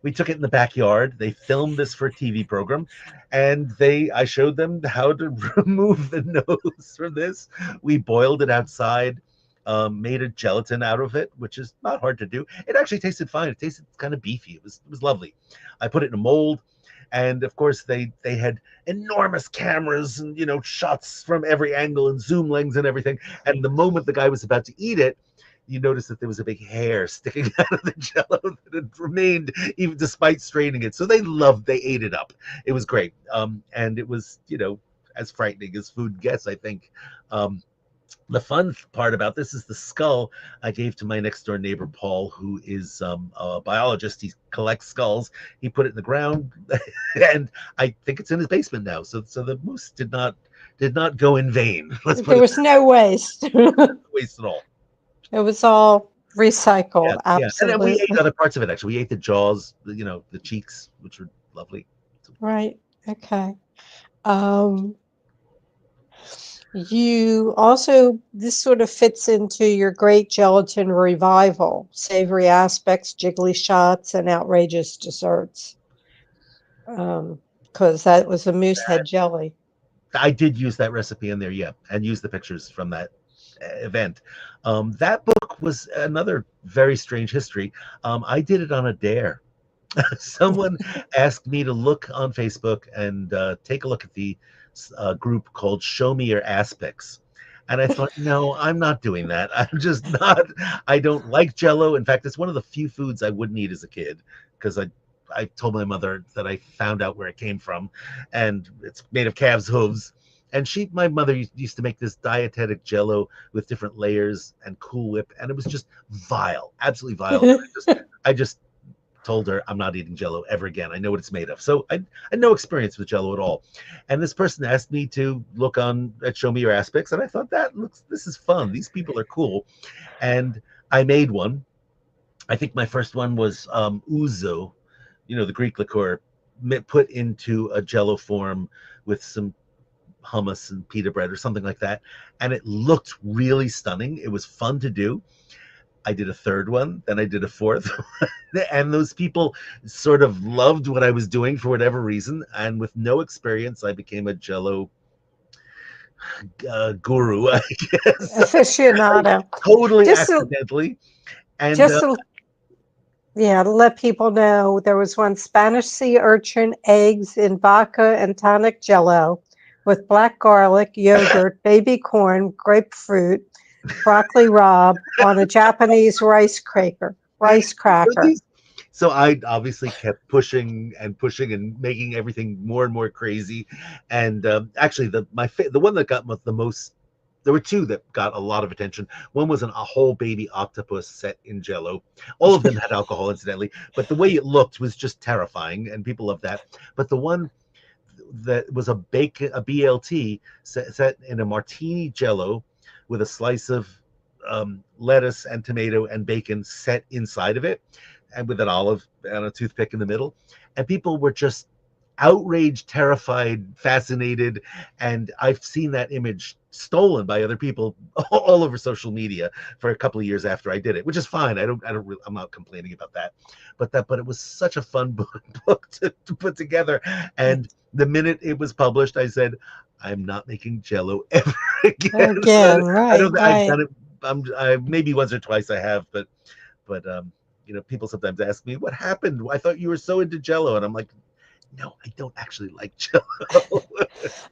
[SPEAKER 2] We took it in the backyard. They filmed this for a TV program, and I showed them how to remove the nose from this. We boiled it outside, made a gelatin out of it, which is not hard to do. It actually tasted fine. It tasted kind of beefy. It was lovely. I put it in a mold, and of course they had enormous cameras and shots from every angle and zoom lens and everything. And the moment the guy was about to eat it, you notice that there was a big hair sticking out of the jello that had remained even despite straining it. So they ate it up. It was great. And it was, as frightening as food gets, I think. The fun part about this is the skull I gave to my next door neighbor, Paul, who is a biologist. He collects skulls. He put it in the ground, and I think it's in his basement now. So the moose did not go in vain.
[SPEAKER 1] There was no waste.
[SPEAKER 2] Waste at all.
[SPEAKER 1] It was all recycled.
[SPEAKER 2] Yeah. And then we
[SPEAKER 1] Absolutely.
[SPEAKER 2] ate other parts of it. Actually, we ate the jaws, the cheeks, which were lovely.
[SPEAKER 1] Right. Okay. You also, this sort of fits into your great gelatin revival, savory aspects, jiggly shots, and outrageous desserts. Because that was a moose head jelly.
[SPEAKER 2] I did use that recipe in there, yeah, and use the pictures from that event. That book was another very strange history. I did it on a dare. Someone asked me to look on Facebook and take a look at the group called Show Me Your Aspects. And I thought, no, I'm not doing that. I'm just not. I don't like Jello. In fact, it's one of the few foods I wouldn't eat as a kid because I told my mother that I found out where it came from, and it's made of calves' hooves. And my mother used to make this dietetic Jello with different layers and Cool Whip, and it was just vile, absolutely vile. I just told her I'm not eating Jello ever again. I know what it's made of. So I had no experience with Jello at all. And this person asked me to look at Show Me Your Aspects, and I thought this is fun. These people are cool. And I made one. I think my first one was ouzo, the Greek liqueur, put into a Jello form with some hummus and pita bread or something like that. And it looked really stunning. It was fun to do. I did a third one, then I did a fourth. And those people sort of loved what I was doing for whatever reason. And with no experience, I became a Jello guru, I guess.
[SPEAKER 1] Aficionado.
[SPEAKER 2] Totally
[SPEAKER 1] Just to,
[SPEAKER 2] accidentally. And
[SPEAKER 1] just to, yeah, to let people know, there was one Spanish sea urchin, eggs in vodka and tonic jello with black garlic, yogurt, baby corn, grapefruit, broccoli rabe on a Japanese rice cracker.
[SPEAKER 2] so I obviously kept pushing and pushing and making everything more and more crazy. And actually, the one that got the most, there were two that got a lot of attention. One was a whole baby octopus set in Jello. All of them had alcohol, incidentally, but the way it looked was just terrifying, and people loved that. But the one that was a BLT set in a martini Jello with a slice of lettuce and tomato and bacon set inside of it, and with an olive and a toothpick in the middle. And people were just outraged, terrified, fascinated. And I've seen that image stolen by other people all over social media for a couple of years after I did it, which is fine. I'm not complaining about that. But it was such a fun book to put together. And the minute it was published, I said, I'm not making Jello ever again.
[SPEAKER 1] Again,
[SPEAKER 2] I
[SPEAKER 1] right,
[SPEAKER 2] don't. I've
[SPEAKER 1] right.
[SPEAKER 2] done it. Maybe once or twice I have, but people sometimes ask me what happened. I thought you were so into Jello, and I'm like, no, I don't actually like Jello.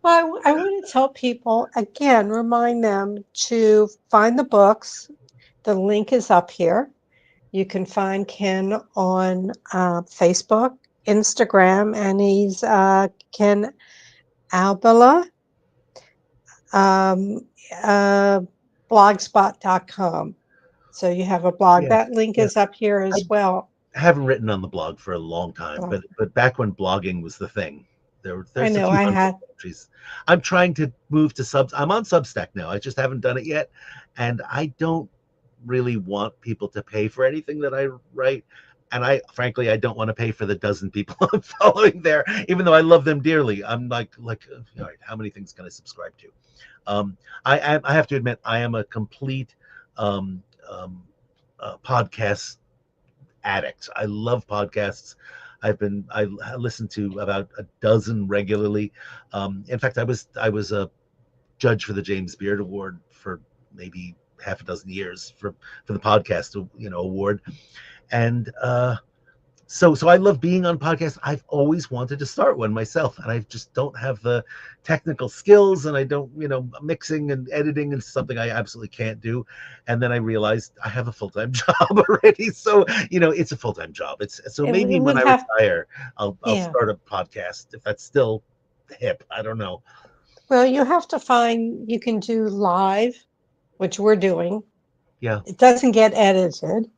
[SPEAKER 1] Well, I want to tell people again, remind them to find the books. The link is up here. You can find Ken on Facebook, Instagram, and he's Ken Albala, um, uh, blogspot.com. So you have a blog.
[SPEAKER 2] Yeah,
[SPEAKER 1] That link
[SPEAKER 2] yeah.
[SPEAKER 1] is up here
[SPEAKER 2] I
[SPEAKER 1] as well.
[SPEAKER 2] haven't written on the blog for a long time,
[SPEAKER 1] Well,
[SPEAKER 2] but back when blogging was the thing,
[SPEAKER 1] I
[SPEAKER 2] there's a
[SPEAKER 1] know
[SPEAKER 2] few
[SPEAKER 1] I
[SPEAKER 2] hundred
[SPEAKER 1] had.
[SPEAKER 2] entries. I'm trying to move to subs. I'm on Substack now. I just haven't done it yet, and I don't really want people to pay for anything that I write. And frankly, I don't want to pay for the dozen people I'm following there, even though I love them dearly. I'm like, all right, how many things can I subscribe to? Um, I have to admit, I am a complete um, um, podcast addict. I love podcasts. I listen to about a dozen regularly. In fact, I was a judge for the James Beard Award for maybe half a dozen years for the podcast award. And so I love being on podcasts. I've always wanted to start one myself, and I just don't have the technical skills, and I don't, mixing and editing is something I absolutely can't do. And then I realized I have a full-time job already, so it's a full-time job. It's so
[SPEAKER 1] It
[SPEAKER 2] maybe when
[SPEAKER 1] would
[SPEAKER 2] I
[SPEAKER 1] have,
[SPEAKER 2] retire, I'll
[SPEAKER 1] yeah.
[SPEAKER 2] start a podcast if that's still hip. I don't know.
[SPEAKER 1] Well, you have to find you can do live, which we're doing.
[SPEAKER 2] Yeah.
[SPEAKER 1] It doesn't get edited.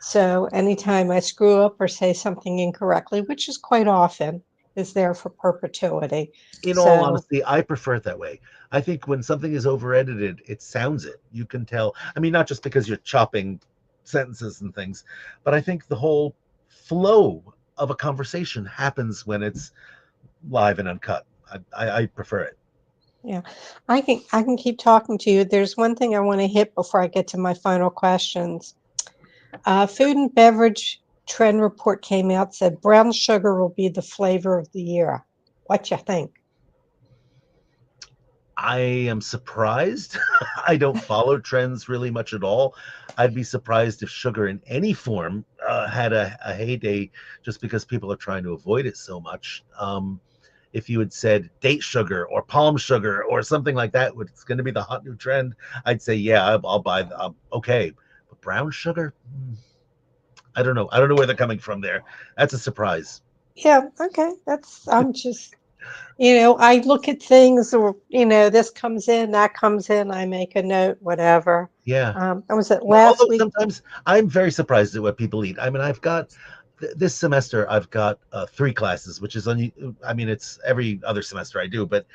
[SPEAKER 1] So anytime I screw up or say something incorrectly, which is quite often, is there for perpetuity.
[SPEAKER 2] In all
[SPEAKER 1] So
[SPEAKER 2] honesty, I prefer it that way. I think when something is over edited, it sounds it. You can tell. I mean, not just because you're chopping sentences and things, but I think the whole flow of a conversation happens when it's live and uncut. I prefer it.
[SPEAKER 1] yeah, I can keep talking to you. There's one thing I want to hit before I get to my final questions. Food and beverage trend report came out, said brown sugar will be the flavor of the year. What you think?
[SPEAKER 2] I am surprised. I don't follow trends really much at all. I'd be surprised if sugar in any form had a heyday just because people are trying to avoid it so much. If you had said date sugar or palm sugar or something like that, it's going to be the hot new trend, I'd say, yeah, I'll buy, okay. But brown sugar, I don't know. I don't know where they're coming from there. That's a surprise.
[SPEAKER 1] Yeah, okay. I'm just, I look at things or, this comes in, that comes in, I make a note, whatever.
[SPEAKER 2] Yeah.
[SPEAKER 1] I was at
[SPEAKER 2] Yeah,
[SPEAKER 1] last
[SPEAKER 2] although
[SPEAKER 1] week.
[SPEAKER 2] sometimes I'm very surprised at what people eat. I mean, I've got this semester I've got three classes, which is I mean, it's every other semester I do, but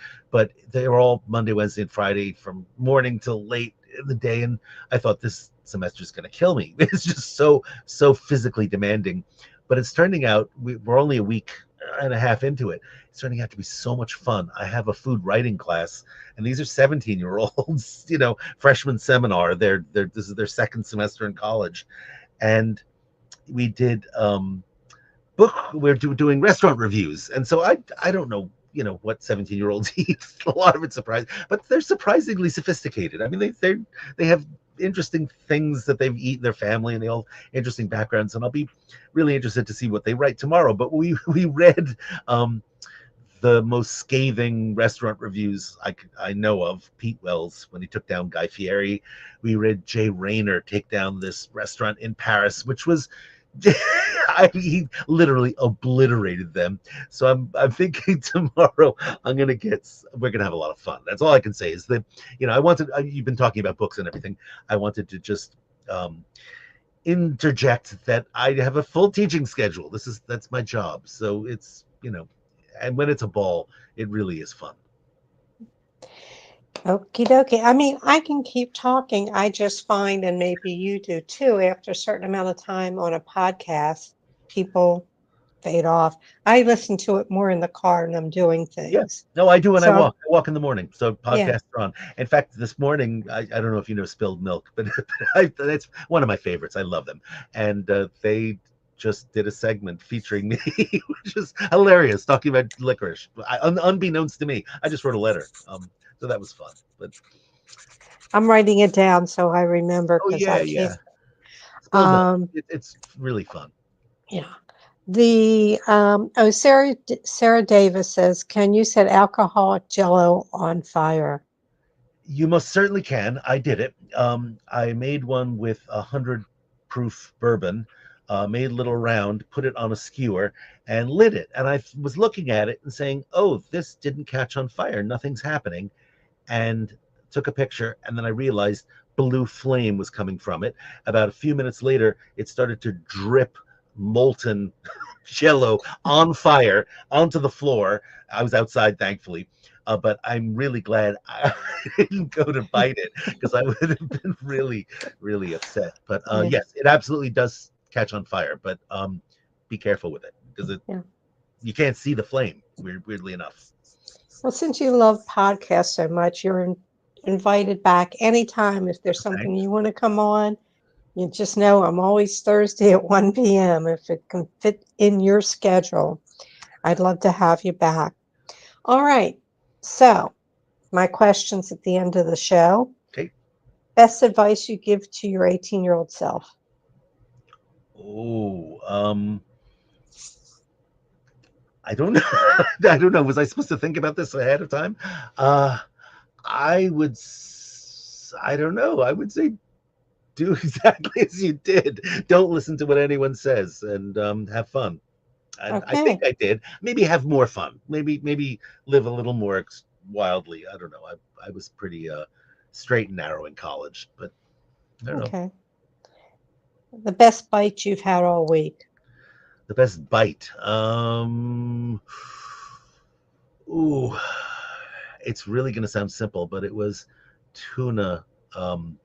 [SPEAKER 2] they're all Monday, Wednesday, and Friday from morning till late in the day, and I thought this semester is going to kill me. It's just so physically demanding, but it's turning out we're only a week and a half into it. It's turning out to be so much fun. I have a food writing class, and these are 17-year-olds, freshman seminar. This is their second semester in college, and we did we're doing restaurant reviews, and so I don't know what 17-year-olds eat. A lot of it's surprising, but they're surprisingly sophisticated. I mean, they have interesting things that they've eaten, their family, and they all interesting backgrounds, and I'll be really interested to see what they write tomorrow. But we read the most scathing restaurant reviews I know of. Pete Wells, when he took down Guy Fieri. We read Jay Rayner take down this restaurant in Paris, which was he literally obliterated them. So I'm thinking tomorrow we're gonna have a lot of fun. That's all I can say is that you've been talking about books and everything. I wanted to just interject that I have a full teaching schedule. That's my job. So it's and when it's a ball, it really is fun.
[SPEAKER 1] Okie dokie. I mean, I can keep talking. I just find, and maybe you do too, after a certain amount of time on a podcast, people fade off. I listen to it more in the car and I'm doing
[SPEAKER 2] Yeah.
[SPEAKER 1] things.
[SPEAKER 2] No, I do when I
[SPEAKER 1] So,
[SPEAKER 2] walk. I walk in the morning. So
[SPEAKER 1] yeah.
[SPEAKER 2] podcasts are on. In fact, this morning, I don't know if you know Spilled Milk, but that's one of my favorites. I love them. And they just did a segment featuring me, which is hilarious, talking about licorice. Unbeknownst to me, I just wrote a letter. So that was fun. But
[SPEAKER 1] I'm writing it down so I remember
[SPEAKER 2] oh
[SPEAKER 1] because
[SPEAKER 2] yeah,
[SPEAKER 1] I
[SPEAKER 2] yeah.
[SPEAKER 1] can't.
[SPEAKER 2] Spilled Milk. It's really fun.
[SPEAKER 1] Yeah. Sarah Davis says, can you set alcoholic jello on fire?
[SPEAKER 2] You most certainly can. I did it. I made one with 100 proof bourbon, made a little round, put it on a skewer, and lit it. And I was looking at it and saying, "Oh, this didn't catch on fire. Nothing's happening." And took a picture, and then I realized blue flame was coming from it. About a few minutes later, it started to drip molten jello on fire onto the floor. I was outside, thankfully, but I'm really glad I didn't go to bite it because I would have been really, really upset. But
[SPEAKER 1] Yeah.
[SPEAKER 2] yes, it absolutely does catch on fire, but be careful with it because
[SPEAKER 1] Yeah.
[SPEAKER 2] you can't see the flame, weirdly enough.
[SPEAKER 1] Well, since you love podcasts so much, you're invited back anytime if there's something
[SPEAKER 2] Thanks.
[SPEAKER 1] you want to come on. You just know I'm always Thursday at 1 p.m. if it can fit in your schedule. I'd love to have you back. All right. So, my questions at the end of the show.
[SPEAKER 2] Okay.
[SPEAKER 1] Best advice you give to your 18-year-old self?
[SPEAKER 2] Oh, I don't know. I don't know. Was I supposed to think about this ahead of time? Uh, I don't know. I would say do exactly as you did. Don't listen to what anyone says and have fun. I think
[SPEAKER 1] Okay.
[SPEAKER 2] I did. Maybe have more fun. Maybe live a little more wildly. I don't know. I was pretty straight and narrow in college, but I don't know.
[SPEAKER 1] Okay. The best bite you've had all week?
[SPEAKER 2] The best bite. Ooh, it's really going to sound simple, but it was tuna, um,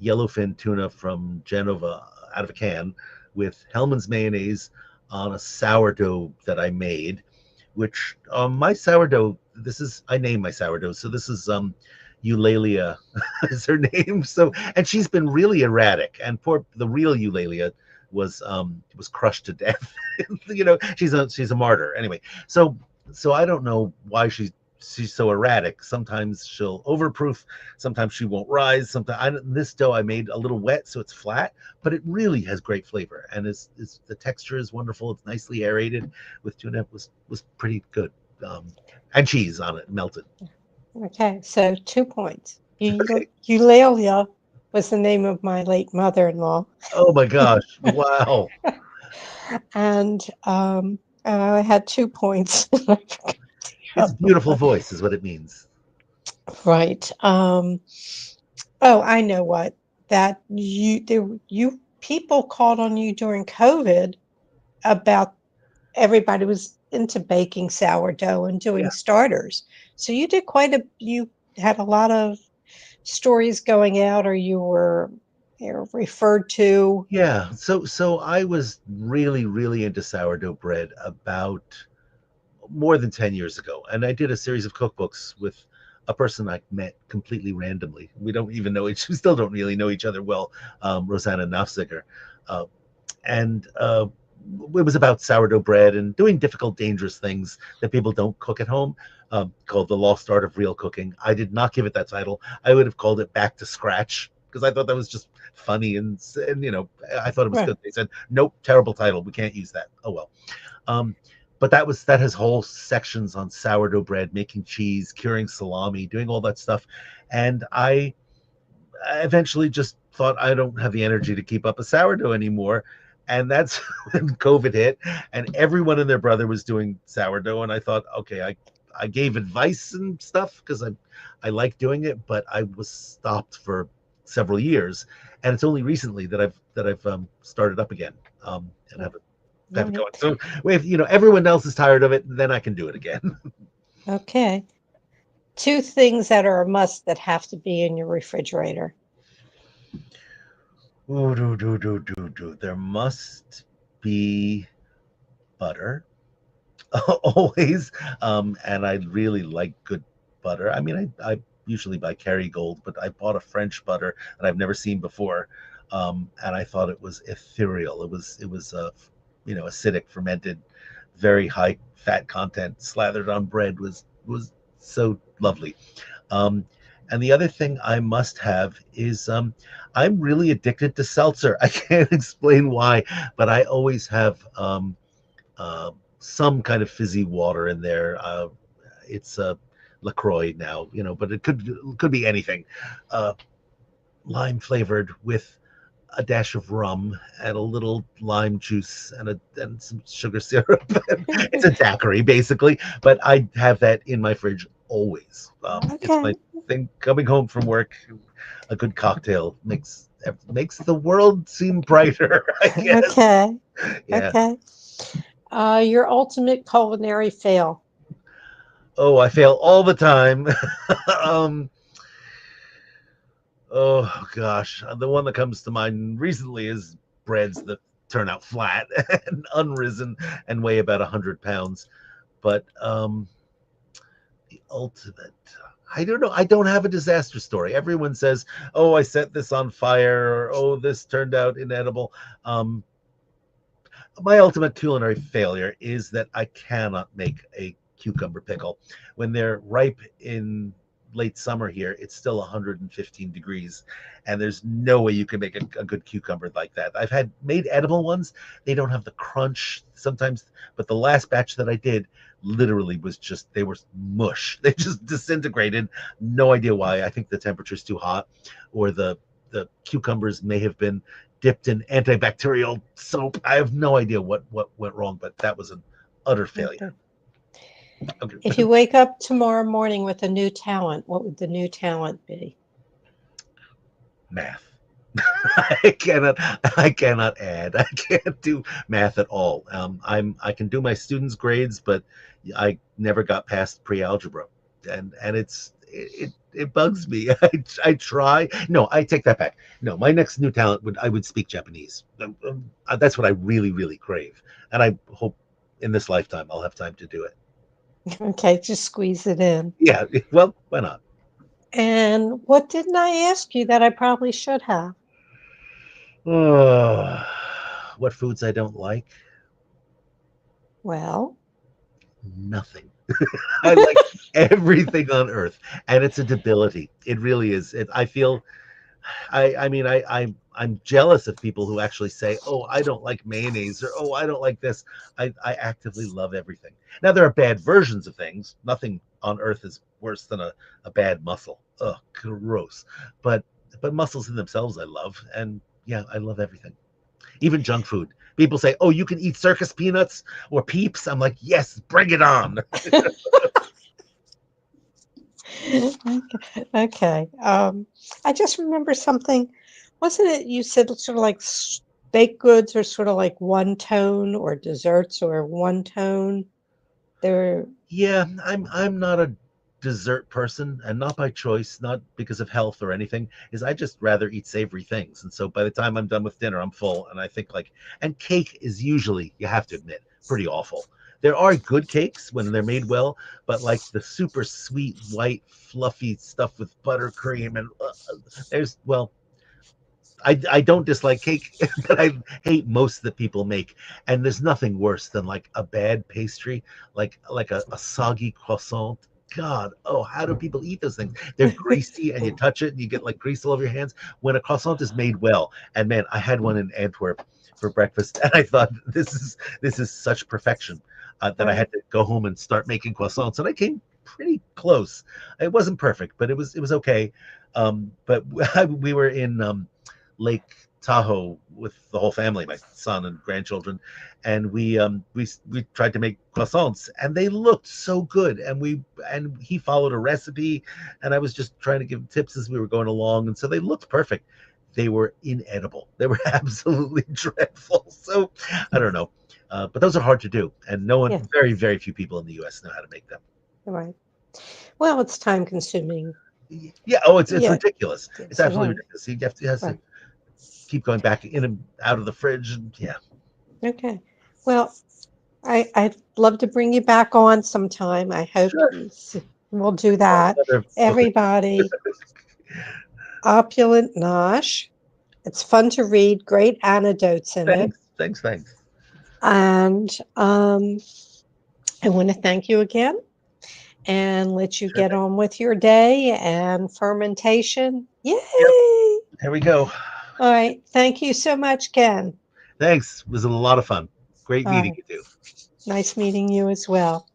[SPEAKER 2] yellowfin tuna from Genova out of a can with Hellman's mayonnaise on a sourdough that I made, which my sourdough, I named my sourdough. So this is Eulalia is her name. So, and she's been really erratic, and the real Eulalia was crushed to death. She's a martyr anyway. So I don't know why she's so erratic. Sometimes she'll overproof, sometimes she won't rise. This dough I made a little wet, so it's flat, but it really has great flavor, and the texture is wonderful. It's nicely aerated with tuna. It was pretty good, and cheese on it, melted.
[SPEAKER 1] Okay. So 2 points.
[SPEAKER 2] Okay.
[SPEAKER 1] Eulalia was the name of my late mother-in-law.
[SPEAKER 2] Oh my gosh! Wow.
[SPEAKER 1] And I had 2 points.
[SPEAKER 2] It's a beautiful voice, is what it means.
[SPEAKER 1] Right. Oh, I know what. That you people called on you during COVID about everybody was into baking sourdough and doing
[SPEAKER 2] Yeah.
[SPEAKER 1] starters. So you had a lot of stories going out, or you were referred to.
[SPEAKER 2] Yeah. So I was really, really into sourdough bread about more than 10 years ago. And I did a series of cookbooks with a person I met completely randomly. We don't even know each, we still don't really know each other well, Rosanna Nafziger. Uh, and it was about sourdough bread and doing difficult, dangerous things that people don't cook at home, called The Lost Art of Real Cooking. I did not give it that title. I would have called it Back to Scratch because I thought that was just funny and you know, I thought it was
[SPEAKER 1] Right.
[SPEAKER 2] good. They said, nope, terrible title. We can't use that. Oh well. Um, but that has whole sections on sourdough bread, making cheese, curing salami, doing all that stuff. And I eventually just thought I don't have the energy to keep up a sourdough anymore. And that's when COVID hit, and everyone and their brother was doing sourdough. And I thought, okay, I gave advice and stuff because I like doing it, but I was stopped for several years, and it's only recently that I've started up again, and have it
[SPEAKER 1] Right.
[SPEAKER 2] going. So if you know everyone else is tired of it, then I can do it again.
[SPEAKER 1] Okay. Two things that are a must that have to be in your refrigerator.
[SPEAKER 2] Ooh, do. There must be butter always, and I really like good butter. I mean, I usually buy Kerrygold, but I bought a French butter that I've never seen before, and I thought it was ethereal. It was you know, acidic, fermented, very high fat content, slathered on bread, was so lovely. Um, and the other thing I must have is I'm really addicted to seltzer. I can't explain why, but I always have some kind of fizzy water in there. It's LaCroix now, you know, but it could be anything. Uh, Lime flavored with a dash of rum and a little lime juice and some sugar syrup. It's a daiquiri basically, but I have that in my fridge always. It's
[SPEAKER 1] Okay.
[SPEAKER 2] my thing. Coming home from work, a good cocktail makes the world seem brighter. I guess.
[SPEAKER 1] Okay.
[SPEAKER 2] Yeah.
[SPEAKER 1] Okay. Your ultimate culinary fail.
[SPEAKER 2] Oh, I fail all the time. um, oh gosh, the one that comes to mind recently is breads that turn out flat and unrisen and weigh about 100 pounds. But the ultimate, I don't know. I don't have a disaster story. Everyone says, "Oh, I set this on fire," or "Oh, this turned out inedible." Um, my ultimate culinary failure is that I cannot make a cucumber pickle. When they're ripe in late summer here, it's still 115 degrees, and there's no way you can make a good cucumber like that. I've had made edible ones, they don't have the crunch sometimes, but the last batch that I did literally was just, they were mush. They just disintegrated. No idea why. I think the temperature's too hot, or the cucumbers may have been dipped in antibacterial soap. I have no idea what went wrong, but that was an utter failure.
[SPEAKER 1] Okay.
[SPEAKER 2] Okay.
[SPEAKER 1] If you wake up tomorrow morning with a new talent, what would the new talent be?
[SPEAKER 2] Math. I cannot add. I can't do math at all. I can do my students' grades, but I never got past pre-algebra, and it bugs me. I try. No, I take that back. No, my next new talent would, I would speak Japanese. That's what I really crave, and I hope in this lifetime I'll have time to do it.
[SPEAKER 1] Okay, just squeeze it in.
[SPEAKER 2] Yeah, well, why not?
[SPEAKER 1] And what didn't I ask you that I probably should have?
[SPEAKER 2] Oh, what foods I don't like?
[SPEAKER 1] Well,
[SPEAKER 2] Nothing. I like everything on earth, and it's a debility. It really is. I feel. I mean, I'm jealous of people who actually say, "Oh, I don't like mayonnaise," or "Oh, I don't like this." I actively love everything. Now there are bad versions of things. Nothing on earth is worse than a bad mussel. Ugh, gross. But mussels in themselves, I love, and yeah, I love everything, even junk food. People say, "Oh, you can eat circus peanuts or Peeps." I'm like, "Yes, bring it on."
[SPEAKER 1] okay. Okay. I just remember something. Wasn't it you said sort of like baked goods are sort of like one tone or desserts or one tone? They're
[SPEAKER 2] Yeah, I'm not a dessert person, and not by choice, not because of health or anything. Is I just rather eat savory things, and so by the time I'm done with dinner, I'm full, and I think like, and cake is usually, you have to admit, pretty awful. There are good cakes when they're made well, but like the super sweet, white, fluffy stuff with buttercream and there's well, I don't dislike cake, but I hate most that people make. And there's nothing worse than like a bad pastry, like a soggy croissant. God, oh, how do people eat those things? They're greasy, and you touch it, and you get like grease all over your hands. When a croissant is made well, and man, I had one in Antwerp for breakfast, and I thought this is such perfection that I
[SPEAKER 1] Right.
[SPEAKER 2] had to go home and start making croissants, and I came pretty close. It wasn't perfect, but it was okay. But we were in Lake Tahoe with the whole family, my son and grandchildren, and we tried to make croissants, and they looked so good. And he followed a recipe, and I was just trying to give tips as we were going along, and so they looked perfect. They were inedible. They were absolutely dreadful. So I don't know, but those are hard to do, and no one,
[SPEAKER 1] Yeah.
[SPEAKER 2] very few people in the U.S. know how to make them.
[SPEAKER 1] Right. Well, it's time consuming.
[SPEAKER 2] Yeah. Oh, it's
[SPEAKER 1] Yeah.
[SPEAKER 2] ridiculous. It's
[SPEAKER 1] It's
[SPEAKER 2] absolutely
[SPEAKER 1] right.
[SPEAKER 2] ridiculous. He has to
[SPEAKER 1] Right.
[SPEAKER 2] keep going back in and out of the fridge, and yeah.
[SPEAKER 1] Okay. Well, I'd love to bring you back on sometime. I hope
[SPEAKER 2] Sure.
[SPEAKER 1] we'll do
[SPEAKER 2] Oh,
[SPEAKER 1] that.
[SPEAKER 2] another book or two.
[SPEAKER 1] Everybody, Opulent Nosh. It's fun to read, great anecdotes in it.
[SPEAKER 2] Thanks.
[SPEAKER 1] And I want to thank you again and let you
[SPEAKER 2] Sure
[SPEAKER 1] get
[SPEAKER 2] thing.
[SPEAKER 1] on with your day and fermentation.
[SPEAKER 2] Yep.
[SPEAKER 1] Yay!
[SPEAKER 2] Here we go.
[SPEAKER 1] All right. Thank you so much, Ken.
[SPEAKER 2] Thanks. It was a lot of fun. Great
[SPEAKER 1] All
[SPEAKER 2] meeting
[SPEAKER 1] right.
[SPEAKER 2] you too.
[SPEAKER 1] Nice meeting you as well.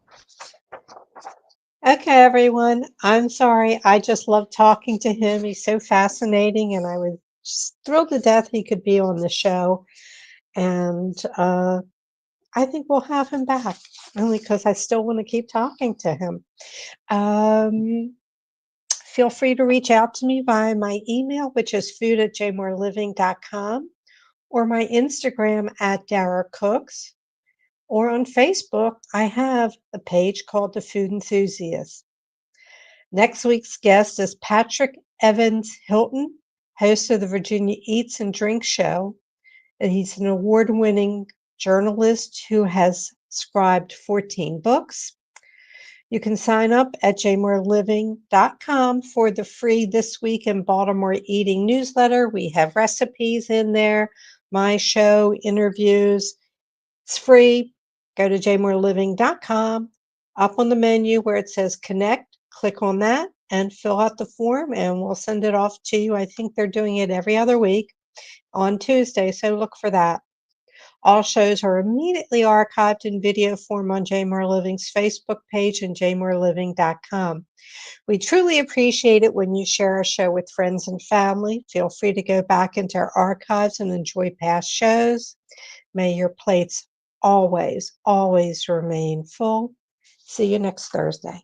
[SPEAKER 1] Okay, everyone. I'm sorry. I just love talking to him. He's so fascinating, and I was just thrilled to death he could be on the show. And I think we'll have him back only because I still want to keep talking to him. Um, Feel free to reach out to me via my email, which is food@jmoreliving.com, or my Instagram at Dara Cooks, or on Facebook. I have a page called The Food Enthusiast. Next week's guest is Patrick Evans Hilton, host of the Virginia Eats and Drinks Show. And he's an award winning journalist who has scribed 14 books. You can sign up at jmoreliving.com for the free This Week in Baltimore Eating newsletter. We have recipes in there, my show, interviews. It's free. Go to jmoreliving.com. Up on the menu where it says connect, click on that and fill out the form, and we'll send it off to you. I think they're doing it every other week on Tuesday, so look for that. All shows are immediately archived in video form on Jmore Living's Facebook page and jmoreliving.com. We truly appreciate it when you share our show with friends and family. Feel free to go back into our archives and enjoy past shows. May your plates always remain full. See you next Thursday.